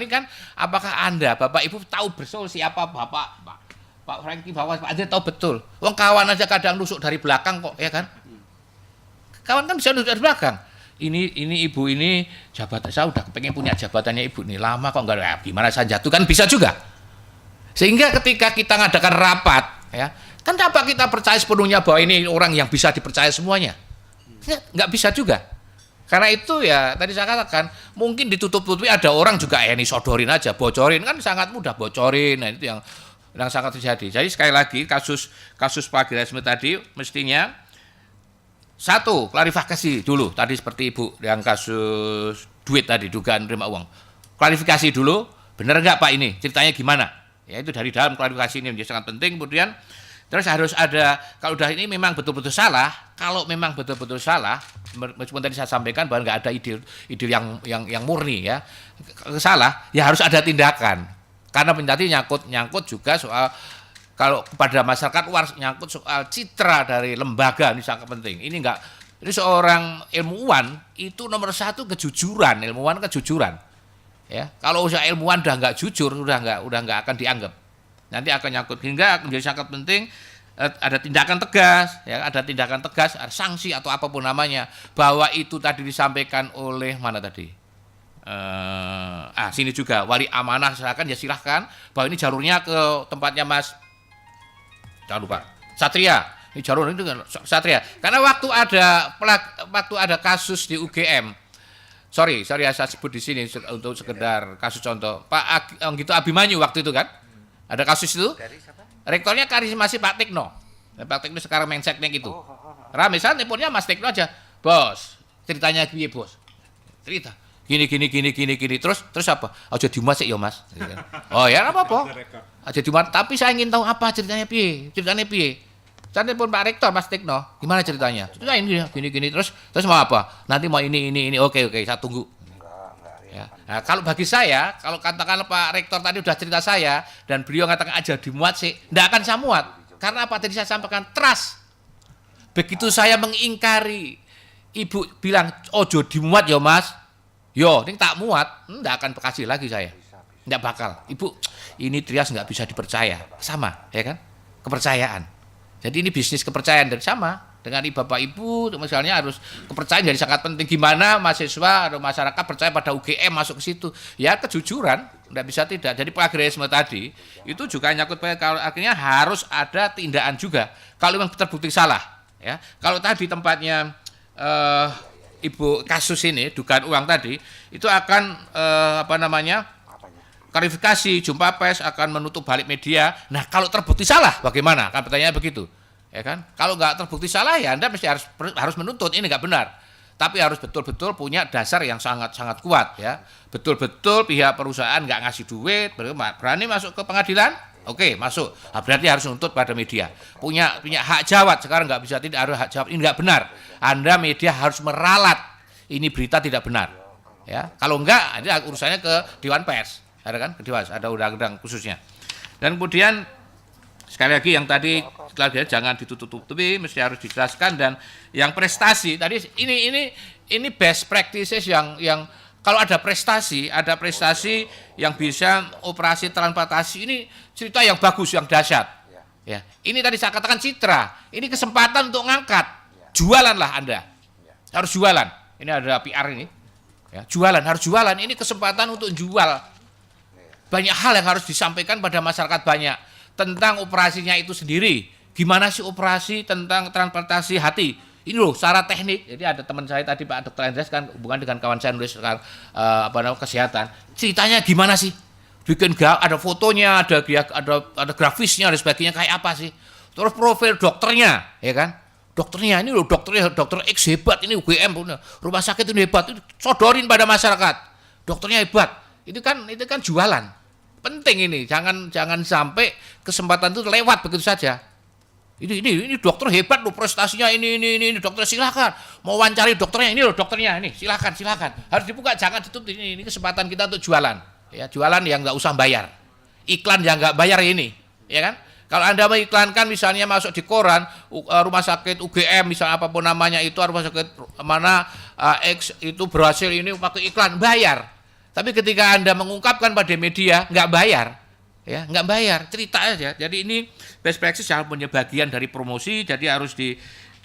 kan, apakah Anda Bapak Ibu tahu betul siapa Pak Franky Bawas, Anda tahu betul. Wong kawan aja kadang nusuk dari belakang kok, ya kan? Kawan kan bisa nusuk dari belakang. Ini Ibu ini jabatan saya udah pengen punya jabatannya Ibu nih lama kok enggak, gimana saya jatuh kan bisa juga. Sehingga ketika kita ngadakan rapat ya, kan apa kita percaya sepenuhnya bahwa ini orang yang bisa dipercaya semuanya? Enggak bisa juga. Karena itu ya tadi saya katakan mungkin ditutup-tutupi ada orang juga ini sodorin aja, bocorin kan sangat mudah bocorin. Nah itu yang sangat terjadi. Jadi sekali lagi kasus plagiarisme tadi mestinya satu, klarifikasi dulu. Tadi seperti Ibu yang kasus duit tadi, dugaan terima uang. Klarifikasi dulu, benar nggak Pak ini? Ceritanya gimana? Ya itu dari dalam klarifikasi ini menjadi sangat penting. Kemudian terus harus ada, kalau udah ini memang betul-betul salah, meskipun tadi saya sampaikan bahwa nggak ada ide yang murni ya, salah, ya harus ada tindakan. Karena nanti nyangkut juga soal kalau kepada masyarakat luar nyangkut soal citra dari lembaga ini sangat penting. Ini seorang ilmuwan itu nomor 1 kejujuran, ilmuwan kejujuran. Ya, kalau usaha ilmuwan udah nggak jujur, udah nggak akan dianggap. Nanti akan nyangkut hingga menjadi sangat penting ada tindakan tegas, ada sanksi atau apapun namanya bahwa itu tadi disampaikan oleh mana tadi? Sini juga wali amanah silahkan bahwa ini jalurnya ke tempatnya Mas. Jangan lupa Satria. Ini Jarwo itu kan Satria. Karena waktu ada kasus di UGM, sorry ya saya sebut di sini untuk sekedar kasus contoh. Pak Anggito Abimanyu waktu itu kan, ada kasus itu. Rektornya karismasi Pak Tekno. Pak Tekno sekarang Menseknek itu. Rame misalnya teleponnya Mas Tekno aja, bos. Ceritanya piye bos? Cerita. Gini. Terus apa? Aja dimuat sih ya mas. Oh ya apa-apa. Aja dimuat. Tapi saya ingin tahu apa ceritanya piye. Saya telepon Pak Rektor, Mas Tekno. Gimana ceritanya? Ceritain gini. Terus mau apa? Nanti mau ini. Oke, saya tunggu. Ya. Nah, kalau bagi saya, kalau katakan Pak Rektor tadi udah cerita saya dan beliau katakan aja dimuat sih, enggak akan saya muat. Karena apa tadi saya sampaikan trust. Begitu saya mengingkari, ibu bilang ojo dimuat ya mas. Yo, ini tak muat, enggak akan kasih lagi saya. Enggak bakal. Ibu, ini Trias enggak bisa dipercaya. Sama, ya kan? Kepercayaan. Jadi ini bisnis kepercayaan dan sama dengan Bapak Ibu misalnya harus kepercayaan jadi sangat penting. Gimana mahasiswa atau masyarakat percaya pada UGM masuk ke situ? Ya kejujuran, enggak bisa tidak. Jadi plagiarisme tadi itu juga nyangkut kalau akhirnya harus ada tindakan juga. Kalau memang terbukti salah, ya. Kalau tadi tempatnya Ibu kasus ini dugaan uang tadi itu akan klarifikasi, jumpa pers, akan menutup balik media. Nah, kalau terbukti salah bagaimana? Kan pertanyaannya begitu. Ya kan? Kalau nggak terbukti salah ya Anda mesti harus menuntut ini nggak benar. Tapi harus betul-betul punya dasar yang sangat-sangat kuat ya. Betul-betul pihak perusahaan nggak ngasih duit, berani masuk ke pengadilan? Oke, masuk. Nah, berarti harus nuntut pada media. Punya hak jawab, sekarang nggak bisa tidak harus hak jawab. Ini nggak benar. Anda media harus meralat. Ini berita tidak benar. Ya, kalau enggak, ini urusannya ke Dewan Pers. Ada kan ke Dewas, ada undang-undang khususnya. Dan kemudian sekali lagi yang tadi jangan ditutup-tutupi, mesti harus dijelaskan. Dan yang prestasi tadi ini best practices yang kalau ada prestasi yang bisa operasi transplantasi, ini cerita yang bagus, yang dahsyat. Ya, ini tadi saya katakan citra, ini kesempatan untuk ngangkat, jualanlah Anda, harus jualan. Ini ada PR ini, ya, harus jualan. Ini kesempatan untuk jual. Banyak hal yang harus disampaikan pada masyarakat banyak tentang operasinya itu sendiri. Gimana sih operasi tentang transplantasi hati? Ini loh secara teknik. Jadi ada teman saya tadi Pak Dr. Andres kan hubungan dengan kawan saya nulis kesehatan. Ceritanya gimana sih? Bikin ada fotonya, ada grafisnya dan sebagainya kayak apa sih? Terus profil dokternya, ya kan? Dokternya ini loh dokter X hebat, ini UGM rumah sakit ini hebat, itu sodorin pada masyarakat. Dokternya hebat. Itu kan jualan. Penting ini, jangan sampai kesempatan itu lewat begitu saja. Ini dokter hebat loh, prestasinya ini dokter, silakan. Mau wawancari dokternya, ini loh dokternya, ini silakan. Harus dibuka, jangan ditutup. Ini kesempatan kita untuk jualan. Ya, jualan yang nggak usah bayar. Iklan yang nggak bayar ini, ya kan? Kalau Anda mengiklankan misalnya masuk di koran rumah sakit UGM misalnya apapun namanya itu, rumah sakit mana X itu berhasil ini pakai iklan, bayar. Tapi ketika Anda mengungkapkan pada media, nggak bayar, ya nggak bayar, cerita aja. Jadi ini best practice yang punya bagian dari promosi, jadi harus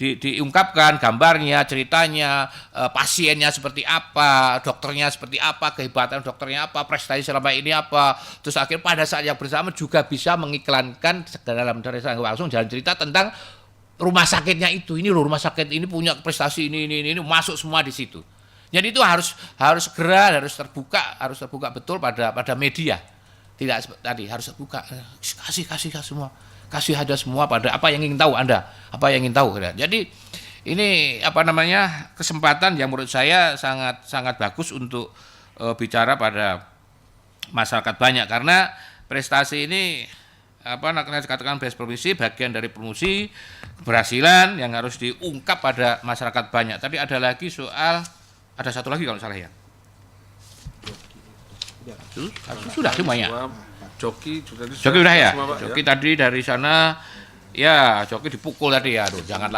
diungkapkan gambarnya, ceritanya, pasiennya seperti apa, dokternya seperti apa, kehebatan dokternya apa, prestasi selama ini apa. Terus akhirnya pada saat yang bersama juga bisa mengiklankan dalam langsung jalan cerita tentang rumah sakitnya itu. Ini loh rumah sakit ini punya prestasi ini masuk semua di situ. Jadi itu harus segera, harus terbuka betul pada media. Tidak tadi harus terbuka, kasih semua, kasih aja semua pada apa yang ingin tahu Anda, apa yang ingin tahu. Jadi ini kesempatan yang menurut saya sangat bagus untuk bicara pada masyarakat banyak, karena prestasi ini katakan best promosi, bagian dari promosi keberhasilan yang harus diungkap pada masyarakat banyak. Tadi ada lagi soal. Ada satu lagi kalau salah ya. Sudah semuanya. Joki sudah ya. Joki tadi dari sana ya, Joki dipukul tadi ya. Aduh, jangan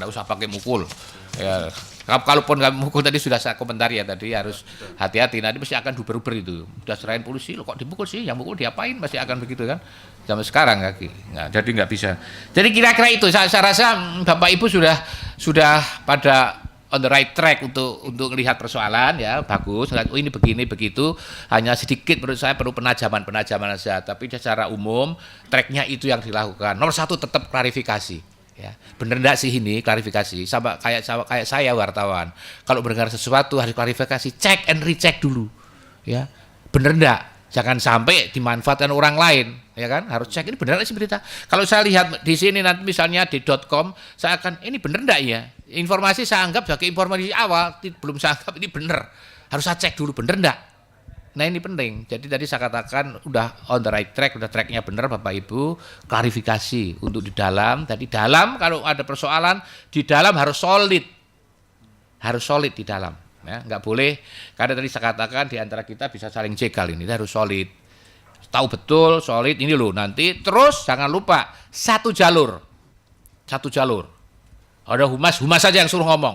usah pakai mukul. Ya, kalaupun nggak mukul tadi sudah saya komentar ya tadi, harus hati-hati, nanti pasti akan duber-duber itu. Udah serahin polisi, lo kok dipukul sih? Yang mukul diapain? Pasti akan begitu kan. Zaman sekarang kaki. Nah, jadi nggak bisa. Jadi kira-kira itu saya rasa Bapak Ibu sudah pada on the right track untuk melihat persoalan ya, bagus. Oh ini begini begitu, hanya sedikit menurut saya perlu penajaman saja. Tapi secara umum tracknya itu yang dilakukan. Nomor satu tetap klarifikasi. Ya, bener enggak sih ini klarifikasi? Sama kayak saya wartawan. Kalau mendengar sesuatu harus klarifikasi, cek and recheck dulu. Ya, bener enggak? Jangan sampai dimanfaatkan orang lain, ya kan? Harus cek ini benar sih berita. Kalau saya lihat di sini nanti misalnya di .com, saya akan ini benar enggak ya? Informasi saya anggap sebagai informasi awal, belum saya anggap ini benar. Harus saya cek dulu benar enggak? Nah ini penting. Jadi tadi saya katakan udah on the right track, udah tracknya benar Bapak Ibu. Klarifikasi untuk di dalam. Tadi dalam kalau ada persoalan di dalam harus solid di dalam. Ya, nggak boleh, karena tadi saya katakan di antara kita bisa saling jegal, ini harus solid, tahu betul solid ini loh nanti. Terus jangan lupa satu jalur, ada humas saja yang suruh ngomong,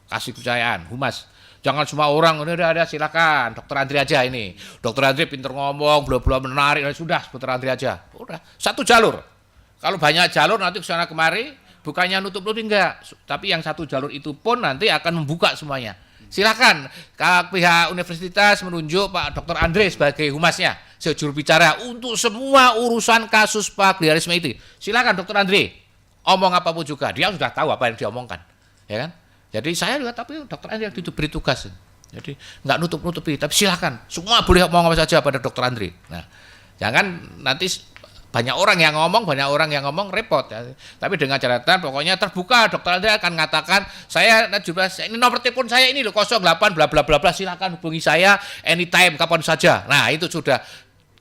kasih kepercayaan humas, jangan semua orang ini ada silakan Dokter Andri aja, ini Dokter Andri pinter ngomong, belum menarik, sudah Dokter Andri aja, udah satu jalur. Kalau banyak jalur nanti kesana kemari bukannya nutup-nutup enggak, tapi yang satu jalur itu pun nanti akan membuka semuanya. Silakan pihak universitas menunjuk Pak Dr. Andre sebagai humasnya, juru bicara untuk semua urusan kasus pagliarisme itu. Silakan Dr. Andre, omong apapun juga, dia sudah tahu apa yang dia omongkan, ya kan? Jadi saya juga, tapi Dr. Andre yang beri tugas, jadi nggak nutup-nutupi, tapi silakan, semua boleh ngomong apa saja pada Dr. Andre. Nah, jangan nanti banyak orang yang ngomong repot ya. Tapi dengan catatan pokoknya terbuka, Dokter Andre akan mengatakan saya ini nomor telepon saya ini loh 08 bla bla bla bla, silakan hubungi saya anytime kapan saja. Nah, itu sudah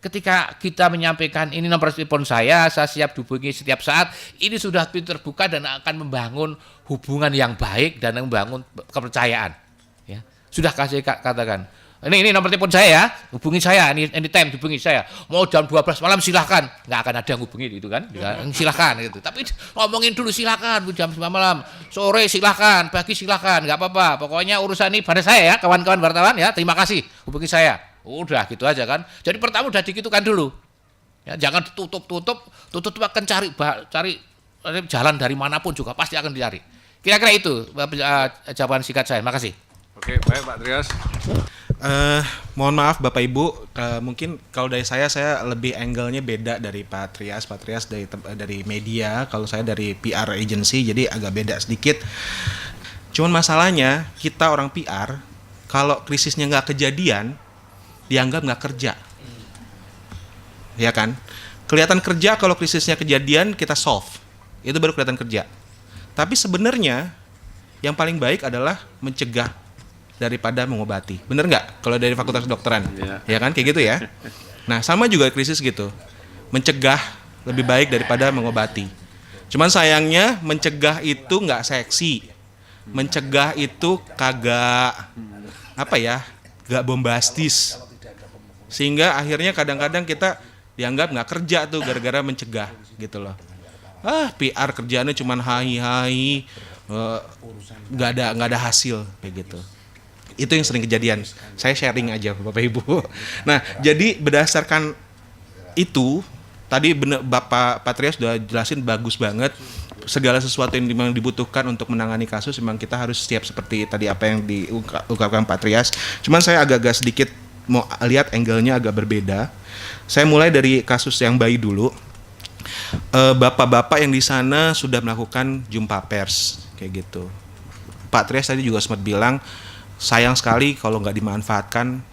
ketika kita menyampaikan ini nomor telepon saya siap dihubungi setiap saat, ini sudah terbuka dan akan membangun hubungan yang baik dan membangun kepercayaan. Ya. Sudah kasih katakan. Ini nomor telepon saya ya, hubungi saya anytime hubungi saya. Mau jam 12 malam silahkan, nggak akan ada yang hubungi itu kan, silahkan gitu. Tapi ngomongin dulu silahkan, jam 9 malam, sore silahkan, pagi silahkan, nggak apa-apa. Pokoknya urusan ini pada saya ya, kawan-kawan wartawan ya, terima kasih, hubungi saya. Udah gitu aja kan. Jadi pertama udah dikitukan dulu. Ya, jangan tutup akan cari jalan dari manapun juga pasti akan dicari. Kira-kira itu jawaban singkat saya. Makasih. Oke, baik Pak Trias. Mohon maaf Bapak Ibu, mungkin kalau dari saya lebih angle-nya beda dari Pak Trias. Pak Trias dari media, kalau saya dari PR agency, jadi agak beda sedikit. Cuman masalahnya kita orang PR, kalau krisisnya nggak kejadian, dianggap nggak kerja, ya kan? Kelihatan kerja kalau krisisnya kejadian kita solve, itu baru kelihatan kerja. Tapi sebenarnya yang paling baik adalah mencegah daripada mengobati. Bener nggak? Kalau dari Fakultas Kedokteran, ya kan kayak gitu ya. Nah sama juga krisis gitu, mencegah lebih baik daripada mengobati. Cuman sayangnya mencegah itu nggak seksi, mencegah itu kagak nggak bombastis, sehingga akhirnya kadang-kadang kita dianggap nggak kerja tuh gara-gara mencegah gitu loh. PR kerjaannya cuman hai-hai, nggak ada hasil kayak gitu. Itu yang sering kejadian. Saya sharing aja Bapak Ibu. Nah, jadi berdasarkan itu tadi Bapak Trias sudah jelasin bagus banget. Segala sesuatu yang memang dibutuhkan untuk menangani kasus memang kita harus siap seperti tadi apa yang diungkapkan Pak Trias. Cuman saya agak-agak sedikit mau lihat angle-nya agak berbeda. Saya mulai dari kasus yang bayi dulu. Bapak-bapak yang di sana sudah melakukan jumpa pers kayak gitu. Pak Trias tadi juga sempat bilang sayang sekali kalau nggak dimanfaatkan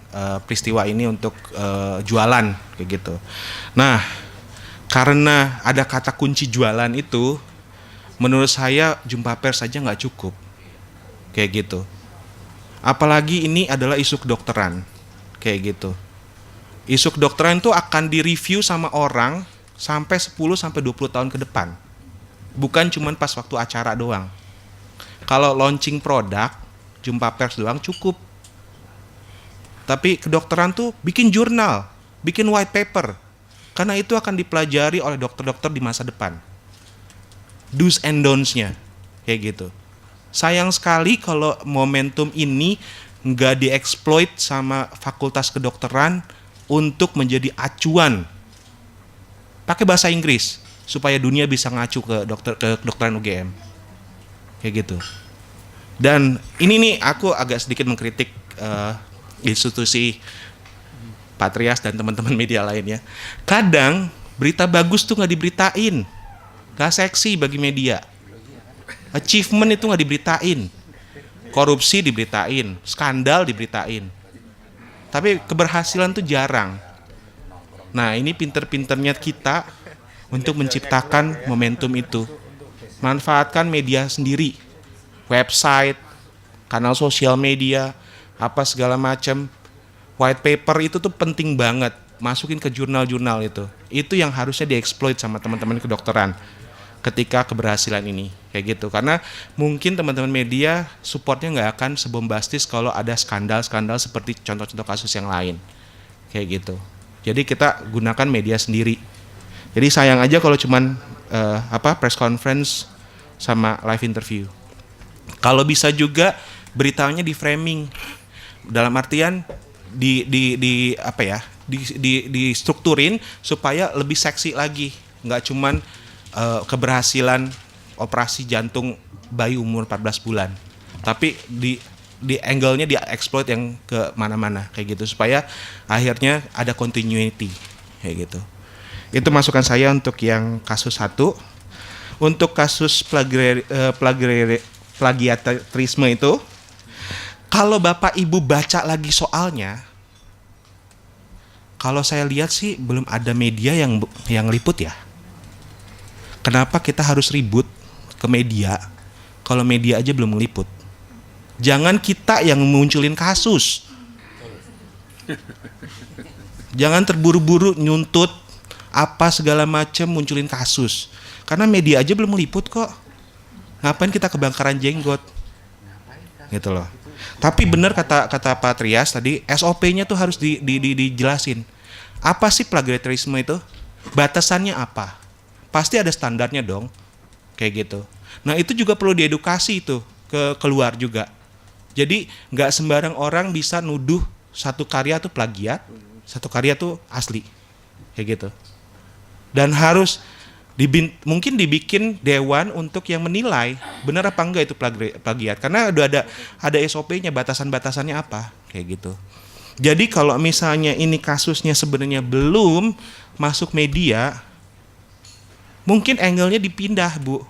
peristiwa ini untuk jualan kayak gitu. Nah, karena ada kata kunci jualan itu, menurut saya jumpa pers saja nggak cukup kayak gitu. Apalagi ini adalah isu kedokteran kayak gitu. Isu kedokteran itu akan direview sama orang sampai 10-20 tahun ke depan. Bukan cuma pas waktu acara doang. Kalau launching produk, jumpa pers doang cukup. Tapi kedokteran tuh bikin jurnal, bikin white paper. Karena itu akan dipelajari oleh dokter-dokter di masa depan. Do's and don'ts-nya, kayak gitu. Sayang sekali kalau momentum ini nggak dieksploit sama Fakultas Kedokteran untuk menjadi acuan. Pakai bahasa Inggris supaya dunia bisa ngacu ke kedokteran UGM, kayak gitu. Dan ini nih aku agak sedikit mengkritik institusi Pak Trias dan teman-teman media lainnya. Kadang berita bagus tuh nggak diberitain, nggak seksi bagi media. Achievement itu nggak diberitain, korupsi diberitain, skandal diberitain. Tapi keberhasilan tuh jarang. Nah ini pinter-pinternya kita untuk menciptakan momentum itu. Manfaatkan media sendiri, website, kanal sosial media, apa segala macam. White paper itu tuh penting banget, masukin ke jurnal-jurnal itu. Itu yang harusnya dieksploit sama teman-teman kedokteran ketika keberhasilan ini, kayak gitu. Karena mungkin teman-teman media supportnya nggak akan sebombastis kalau ada skandal-skandal seperti contoh-contoh kasus yang lain, kayak gitu. Jadi kita gunakan media sendiri. Jadi sayang aja kalau cuman press conference sama live interview. Kalau bisa juga beritanya di framing, dalam artian di strukturin supaya lebih seksi lagi, nggak cuman keberhasilan operasi jantung bayi umur 14 bulan, tapi di angle-nya dia exploit yang ke mana-mana kayak gitu supaya akhirnya ada continuity kayak gitu. Itu masukan saya untuk yang kasus 1. Untuk kasus plagiarisme itu, kalau Bapak Ibu baca lagi soalnya, kalau saya lihat sih belum ada media yang liput ya. Kenapa kita harus ribut ke media kalau media aja belum meliput? Jangan kita yang munculin kasus. Jangan terburu-buru nyuntut apa segala macam munculin kasus. Karena media aja belum meliput kok. Ngapain kita kebakaran jenggot? Gitu loh. Tapi benar kata Pak Trias tadi, SOP-nya tuh harus dijelasin. Apa sih plagiarisme itu? Batasannya apa? Pasti ada standarnya dong. Kayak gitu. Nah, itu juga perlu diedukasi itu ke keluar juga. Jadi nggak sembarang orang bisa nuduh satu karya tuh plagiat, satu karya tuh asli, kayak gitu. Dan harus mungkin dibikin dewan untuk yang menilai benar apa enggak itu plagiat, karena udah ada SOP-nya, batasan-batasannya apa, kayak gitu. Jadi kalau misalnya ini kasusnya sebenarnya belum masuk media, mungkin angle-nya dipindah, Bu.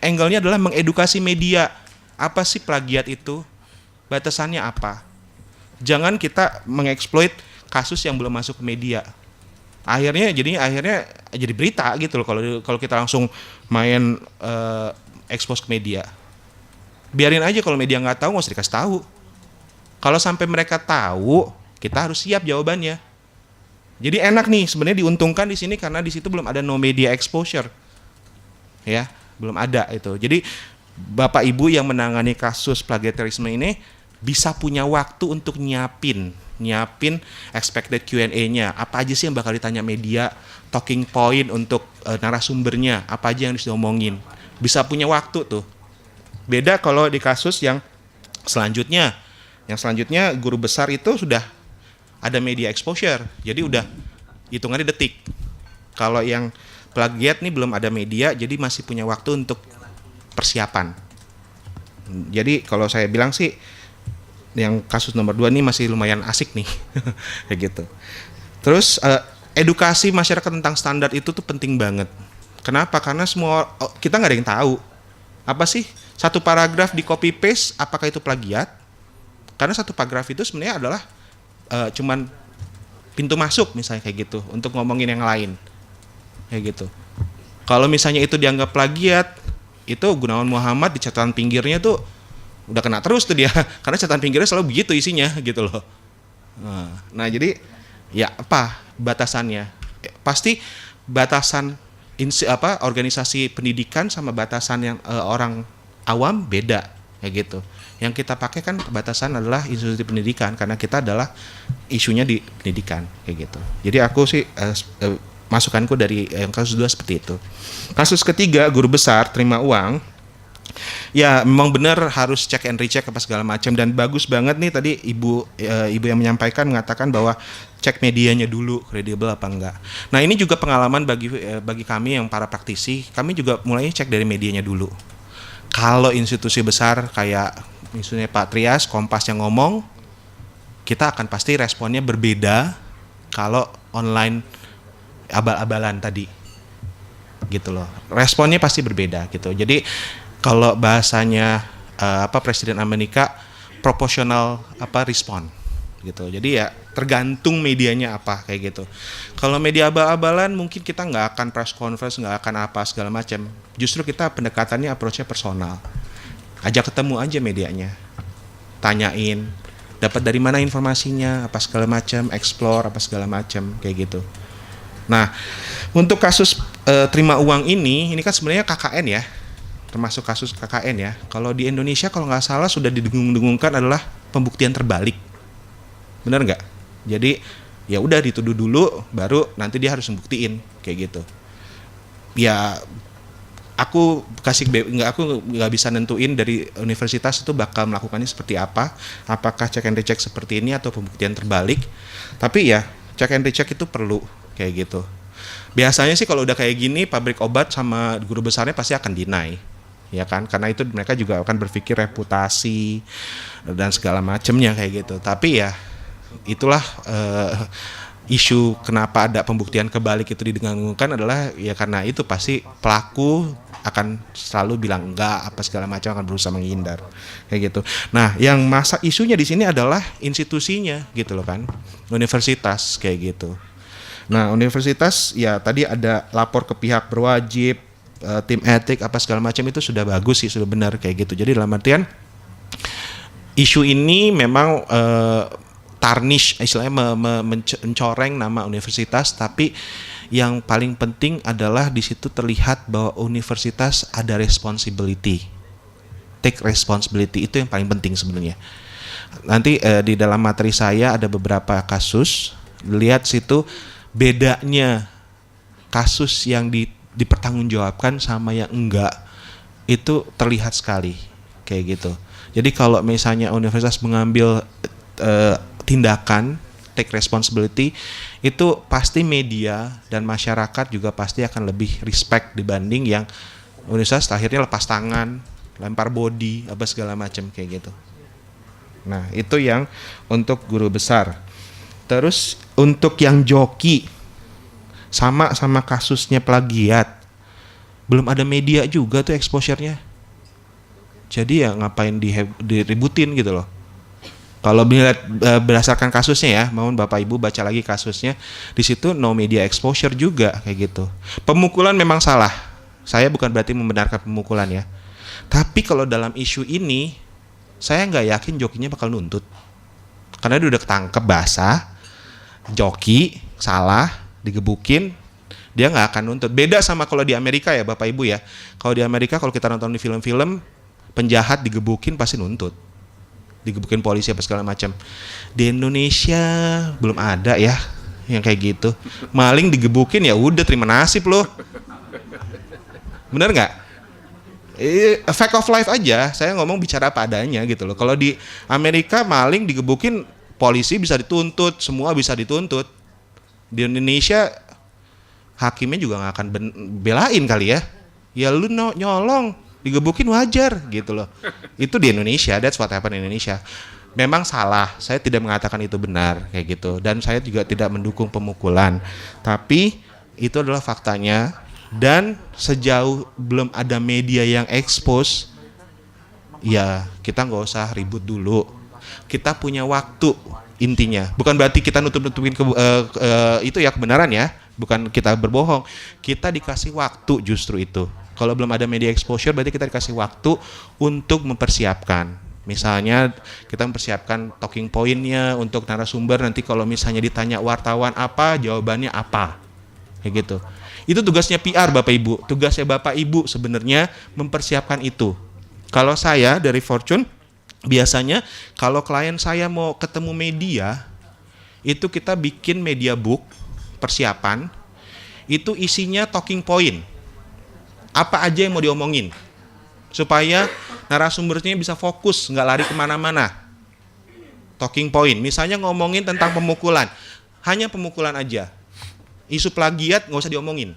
Angle-nya adalah mengedukasi media. Apa sih plagiat itu? Batasannya apa? Jangan kita mengeksploit kasus yang belum masuk ke media. Akhirnya jadi berita gitu loh kalau kita langsung main expose ke media. Biarin aja kalau media nggak tahu, nggak usah dikasih tahu. Kalau sampai mereka tahu, kita harus siap jawabannya. Jadi enak nih sebenarnya, diuntungkan di sini karena di situ belum ada no media exposure. Ya, belum ada itu. Jadi Bapak Ibu yang menangani kasus plagiarisme ini bisa punya waktu untuk nyiapin expected Q&A-nya. Apa aja sih yang bakal ditanya media, talking point untuk narasumbernya, apa aja yang harus diomongin. Bisa punya waktu tuh. Beda kalau di kasus yang selanjutnya. Yang selanjutnya guru besar itu sudah ada media exposure. Jadi udah hitungannya detik. Kalau yang plagiat nih belum ada media, jadi masih punya waktu untuk persiapan. Jadi kalau saya bilang sih yang kasus nomor 2 nih masih lumayan asik nih. Kayak gitu. Terus edukasi masyarakat tentang standar itu tuh penting banget. Kenapa? Karena kita nggak ada yang tahu. Apa sih satu paragraf di copy paste, apakah itu plagiat? Karena satu paragraf itu sebenarnya adalah cuman pintu masuk misalnya kayak gitu untuk ngomongin yang lain. Kayak gitu. Kalau misalnya itu dianggap plagiat, itu Gunawan Muhammad di catatan pinggirnya tuh udah kena terus tuh dia, karena catatan pinggirnya selalu begitu isinya gitu loh. Nah jadi ya apa batasannya? Pasti batasan organisasi pendidikan sama batasan yang orang awam beda kayak gitu. Yang kita pakai kan batasan adalah institusi pendidikan karena kita adalah isunya di pendidikan kayak gitu. Jadi aku sih masukanku dari yang kasus 2 seperti itu. Kasus ketiga, guru besar terima uang. Ya memang benar harus check and recheck apa segala macam, dan bagus banget nih tadi ibu yang menyampaikan mengatakan bahwa cek medianya dulu kredibel apa enggak. Nah ini juga pengalaman bagi kami yang para praktisi, kami juga mulai cek dari medianya dulu. Kalau institusi besar kayak misalnya Pak Trias, Kompas yang ngomong, kita akan pasti responnya berbeda kalau online abal-abalan tadi, gitu loh. Responnya pasti berbeda gitu. Jadi kalau bahasanya Presiden Amerika proporsional respon gitu. Jadi ya tergantung medianya apa kayak gitu. Kalau media abal-abalan mungkin kita nggak akan press conference, nggak akan apa segala macam. Justru kita pendekatannya approach-nya personal. Ajak ketemu aja medianya, tanyain dapat dari mana informasinya, apa segala macam, explore apa segala macam kayak gitu. Nah, untuk kasus terima uang ini kan sebenarnya KKN ya, termasuk kasus KKN ya. Kalau di Indonesia kalau nggak salah sudah didengung-dengungkan adalah pembuktian terbalik, benar nggak? Jadi ya udah dituduh dulu, baru nanti dia harus membuktiin kayak gitu. Ya aku nggak bisa nentuin dari universitas itu bakal melakukannya seperti apa, apakah check and recheck seperti ini atau pembuktian terbalik. Tapi ya check and recheck itu perlu kayak gitu. Biasanya sih kalau udah kayak gini pabrik obat sama guru besarnya pasti akan deny, ya kan? Karena itu mereka juga akan berpikir reputasi dan segala macamnya kayak gitu. Tapi ya itulah isu kenapa ada pembuktian kebalik itu didengung-dengungkan adalah ya karena itu pasti pelaku akan selalu bilang enggak apa segala macam, akan berusaha menghindar kayak gitu. Nah, yang isunya di sini adalah institusinya gitu loh kan, universitas kayak gitu. Nah, universitas ya tadi ada lapor ke pihak berwajib, tim etik apa segala macam itu sudah bagus sih, sudah benar kayak gitu. Jadi dalam artian isu ini memang tarnish, istilahnya mencoreng nama universitas, tapi yang paling penting adalah di situ terlihat bahwa universitas ada responsibility, take responsibility, itu yang paling penting sebenarnya. Nanti di dalam materi saya ada beberapa kasus, lihat situ bedanya kasus yang dipertanggungjawabkan sama yang enggak, itu terlihat sekali kayak gitu. Jadi kalau misalnya universitas mengambil tindakan take responsibility, itu pasti media dan masyarakat juga pasti akan lebih respect dibanding yang universitas akhirnya lepas tangan, lempar body apa segala macam kayak gitu. Nah, itu yang untuk guru besar. Terus untuk yang joki sama kasusnya plagiat, belum ada media juga tuh exposure-nya. Jadi ya ngapain diributin gitu loh. Kalau berdasarkan kasusnya ya, mohon Bapak Ibu baca lagi kasusnya, di situ no media exposure juga kayak gitu. Pemukulan memang salah. Saya bukan berarti membenarkan pemukulan ya. Tapi kalau dalam isu ini, saya nggak yakin jokinya bakal nuntut. Karena dia udah ketangkep basah, joki salah, digebukin, dia nggak akan nuntut. Beda sama kalau di Amerika ya Bapak Ibu ya. Kalau di Amerika kalau kita nonton di film-film, penjahat digebukin pasti nuntut, digebukin polisi apa segala macam. Di Indonesia belum ada ya yang kayak gitu. Maling digebukin ya udah terima nasib loh. Bener nggak? Fact of life aja. Saya ngomong bicara apa adanya gitu loh. Kalau di Amerika maling digebukin polisi bisa dituntut, semua bisa dituntut. Di Indonesia hakimnya juga nggak akan belain kali ya. Ya lu nyolong, digebukin wajar gitu loh. Itu di Indonesia, that's what happened in Indonesia. Memang salah, saya tidak mengatakan itu benar kayak gitu, dan saya juga tidak mendukung pemukulan. Tapi itu adalah faktanya, dan sejauh belum ada media yang expose, ya kita nggak usah ribut dulu. Kita punya waktu intinya. Bukan berarti kita nutup-nutupin itu ya kebenaran ya, bukan kita berbohong. Kita dikasih waktu justru itu. Kalau belum ada media exposure berarti kita dikasih waktu untuk mempersiapkan. Misalnya kita mempersiapkan talking point-nya untuk narasumber, nanti kalau misalnya ditanya wartawan apa, jawabannya apa. Kayak gitu. Itu tugasnya PR Bapak Ibu. Tugasnya Bapak Ibu sebenarnya mempersiapkan itu. Kalau saya dari Fortune, biasanya kalau klien saya mau ketemu media, itu kita bikin media book, persiapan, itu isinya talking point. Apa aja yang mau diomongin, supaya narasumbernya bisa fokus, nggak lari kemana-mana. Talking point, misalnya ngomongin tentang pemukulan, hanya pemukulan aja. Isu plagiat nggak usah diomongin,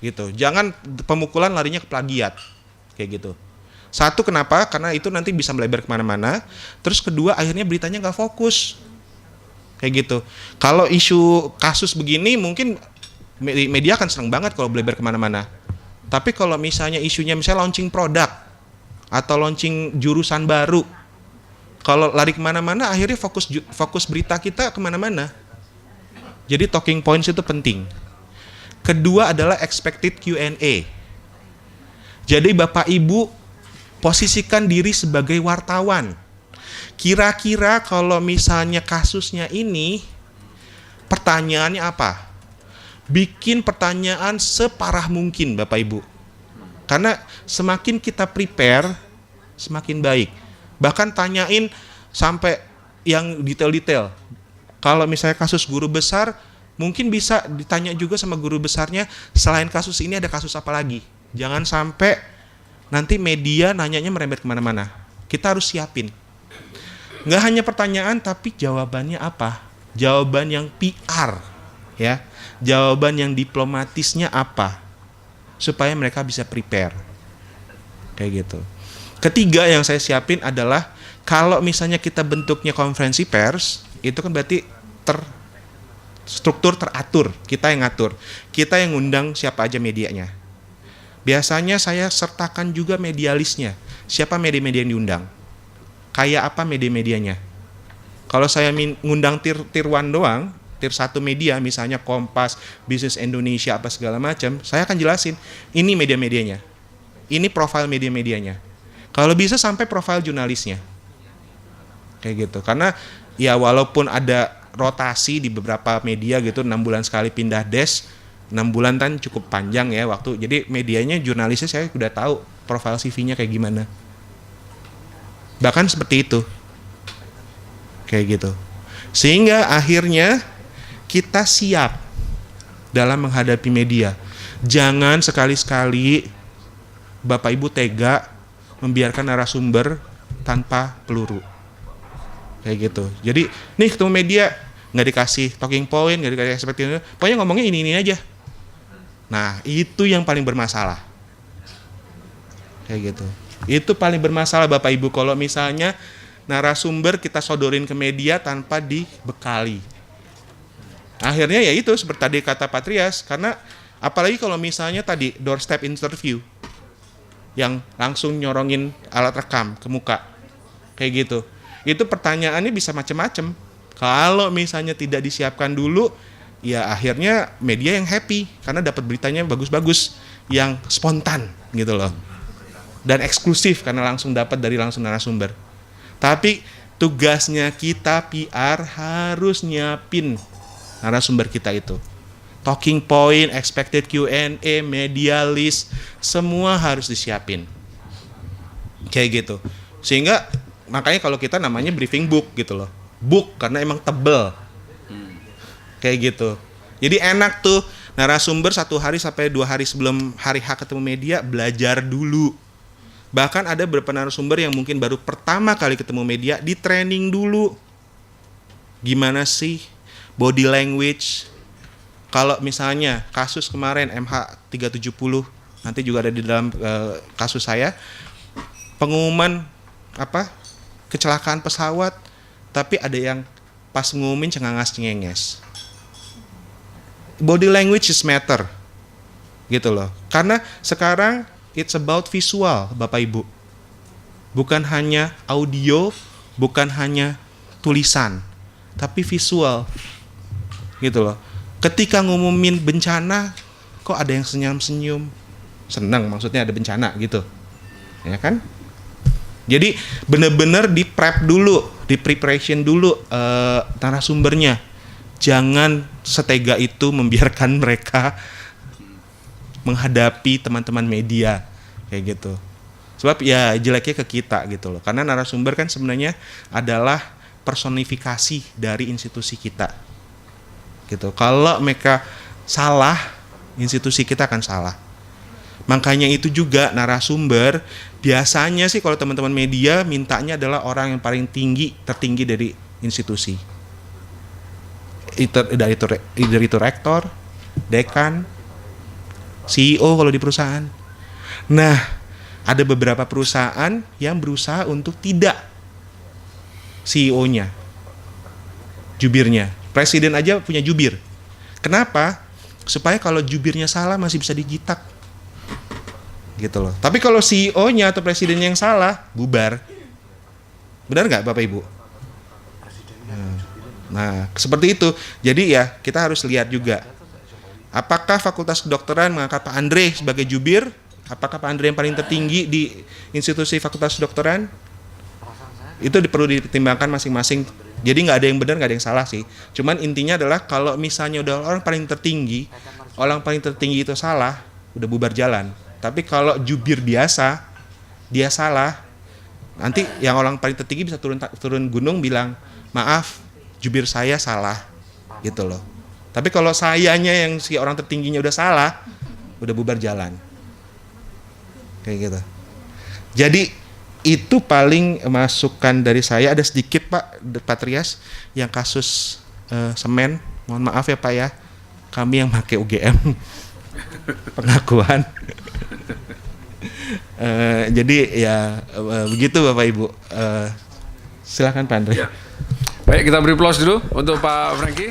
gitu. Jangan pemukulan larinya ke plagiat, kayak gitu. Satu, kenapa? Karena itu nanti bisa melebar kemana-mana. Terus kedua, akhirnya beritanya nggak fokus, kayak gitu. Kalau isu kasus begini mungkin media akan senang banget kalau melebar kemana-mana. Tapi kalau misalnya isunya misalnya launching produk atau launching jurusan baru, kalau lari kemana-mana akhirnya fokus berita kita kemana-mana. Jadi talking points itu penting. Kedua adalah expected Q&A. Jadi Bapak Ibu posisikan diri sebagai wartawan. Kira-kira kalau misalnya kasusnya ini, pertanyaannya apa? Bikin pertanyaan separah mungkin Bapak Ibu. Karena semakin kita prepare, semakin baik. Bahkan tanyain sampai yang detail-detail. Kalau misalnya kasus guru besar, mungkin bisa ditanya juga sama guru besarnya, selain kasus ini ada kasus apa lagi. Jangan sampai nanti media nanyanya merembet kemana-mana. Kita harus siapin. Nggak hanya pertanyaan, tapi jawabannya apa? Jawaban yang PR, ya. Jawaban yang diplomatisnya apa? Supaya mereka bisa prepare. Kayak gitu. Ketiga yang saya siapin adalah kalau misalnya kita bentuknya konferensi pers, itu kan berarti struktur teratur, kita yang ngatur, kita yang ngundang siapa aja medianya. Biasanya saya sertakan juga medialisnya, siapa media-media yang diundang, kayak apa media-medianya. Kalau saya ngundang tier 1 doang, tier 1 media, misalnya Kompas, Bisnis Indonesia, apa segala macam, saya akan jelasin, ini media-medianya, ini profil media-medianya. Kalau bisa sampai profil jurnalisnya. Kayak gitu. Karena ya walaupun ada rotasi di beberapa media gitu, 6 bulan sekali pindah desk, 6 bulan kan cukup panjang ya waktu. Jadi medianya, jurnalisnya saya udah tahu profil CV-nya kayak gimana. Bahkan seperti itu. Kayak gitu. Sehingga akhirnya kita siap dalam menghadapi media. Jangan sekali-sekali Bapak Ibu tega membiarkan narasumber tanpa peluru. Kayak gitu. Jadi, nih ketemu media, nggak dikasih talking point, nggak dikasih ekspektasi, pokoknya ngomongnya ini aja. Nah, itu yang paling bermasalah. Kayak gitu. Itu paling bermasalah Bapak Ibu, kalau misalnya narasumber kita sodorin ke media tanpa dibekali. Akhirnya ya itu, seperti tadi kata Pak Trias, karena apalagi kalau misalnya tadi doorstep interview, yang langsung nyorongin alat rekam ke muka, kayak gitu. Itu pertanyaannya bisa macam-macam. Kalau misalnya tidak disiapkan dulu, ya akhirnya media yang happy karena dapat beritanya bagus-bagus, yang spontan gitu loh, dan eksklusif karena langsung dapat dari langsung narasumber. Tapi tugasnya kita PR harus nyiapin narasumber kita itu. Talking point, expected Q&A, media list, semua harus disiapin. Kayak gitu. Sehingga makanya kalau kita namanya briefing book gitu loh. Book karena emang tebel. Kayak gitu. Jadi enak tuh narasumber 1 hari sampai 2 hari sebelum hari H ketemu media belajar dulu. Bahkan ada beberapa narasumber yang mungkin baru pertama kali ketemu media, di training dulu. Gimana sih body language? Kalau misalnya kasus kemarin MH370, nanti juga ada di dalam kasus saya, pengumuman kecelakaan pesawat, tapi ada yang pas ngumumin cengenges. Body language is matter, gitu loh. Karena sekarang it's about visual, Bapak Ibu. Bukan hanya audio, bukan hanya tulisan, tapi visual, gitu loh. Ketika ngumumin bencana, kok ada yang senyum-senyum? Senang, maksudnya ada bencana gitu. Ya kan? Jadi benar-benar di prep dulu, di preparation dulu narasumbernya. Jangan setega itu membiarkan mereka menghadapi teman-teman media kayak gitu. Sebab ya jeleknya ke kita gitu loh. Karena narasumber kan sebenarnya adalah personifikasi dari institusi kita. Gitu. Kalau mereka salah, institusi kita akan salah. Makanya itu juga narasumber biasanya sih kalau teman-teman media mintanya adalah orang yang paling tertinggi dari institusi. Dari itu rektor, dekan, CEO kalau di perusahaan. Nah, Ada beberapa perusahaan yang berusaha untuk tidak CEO-nya, jubirnya. Presiden aja punya jubir. Kenapa? Supaya kalau jubirnya salah masih bisa dijitak. Gitu loh. Tapi kalau CEO-nya atau presidennya yang salah, bubar. Benar nggak Bapak Ibu? Nah, seperti itu. Jadi ya, kita harus lihat juga. Apakah Fakultas Kedokteran mengangkat Pak Andre sebagai jubir? Apakah Pak Andre yang paling tertinggi di institusi Fakultas Kedokteran? Itu perlu dipertimbangkan masing-masing. Jadi nggak ada yang benar, nggak ada yang salah sih. Cuman intinya adalah kalau misalnya udah orang paling tertinggi itu salah, udah bubar jalan. Tapi kalau jubir biasa, dia salah, nanti yang orang paling tertinggi bisa turun gunung bilang, maaf, jubir saya salah, gitu loh. Tapi kalau sayanya yang si orang tertingginya udah salah, udah bubar jalan. Kayak gitu. Jadi itu paling masukan dari saya. Ada sedikit Pak Trias yang kasus semen. Mohon maaf ya Pak ya, kami yang pakai UGM pengakuan. Jadi ya begitu Bapak Ibu. Silakan Pak Andre. Ya. Baik, kita beri aplaus dulu untuk Pak Franky.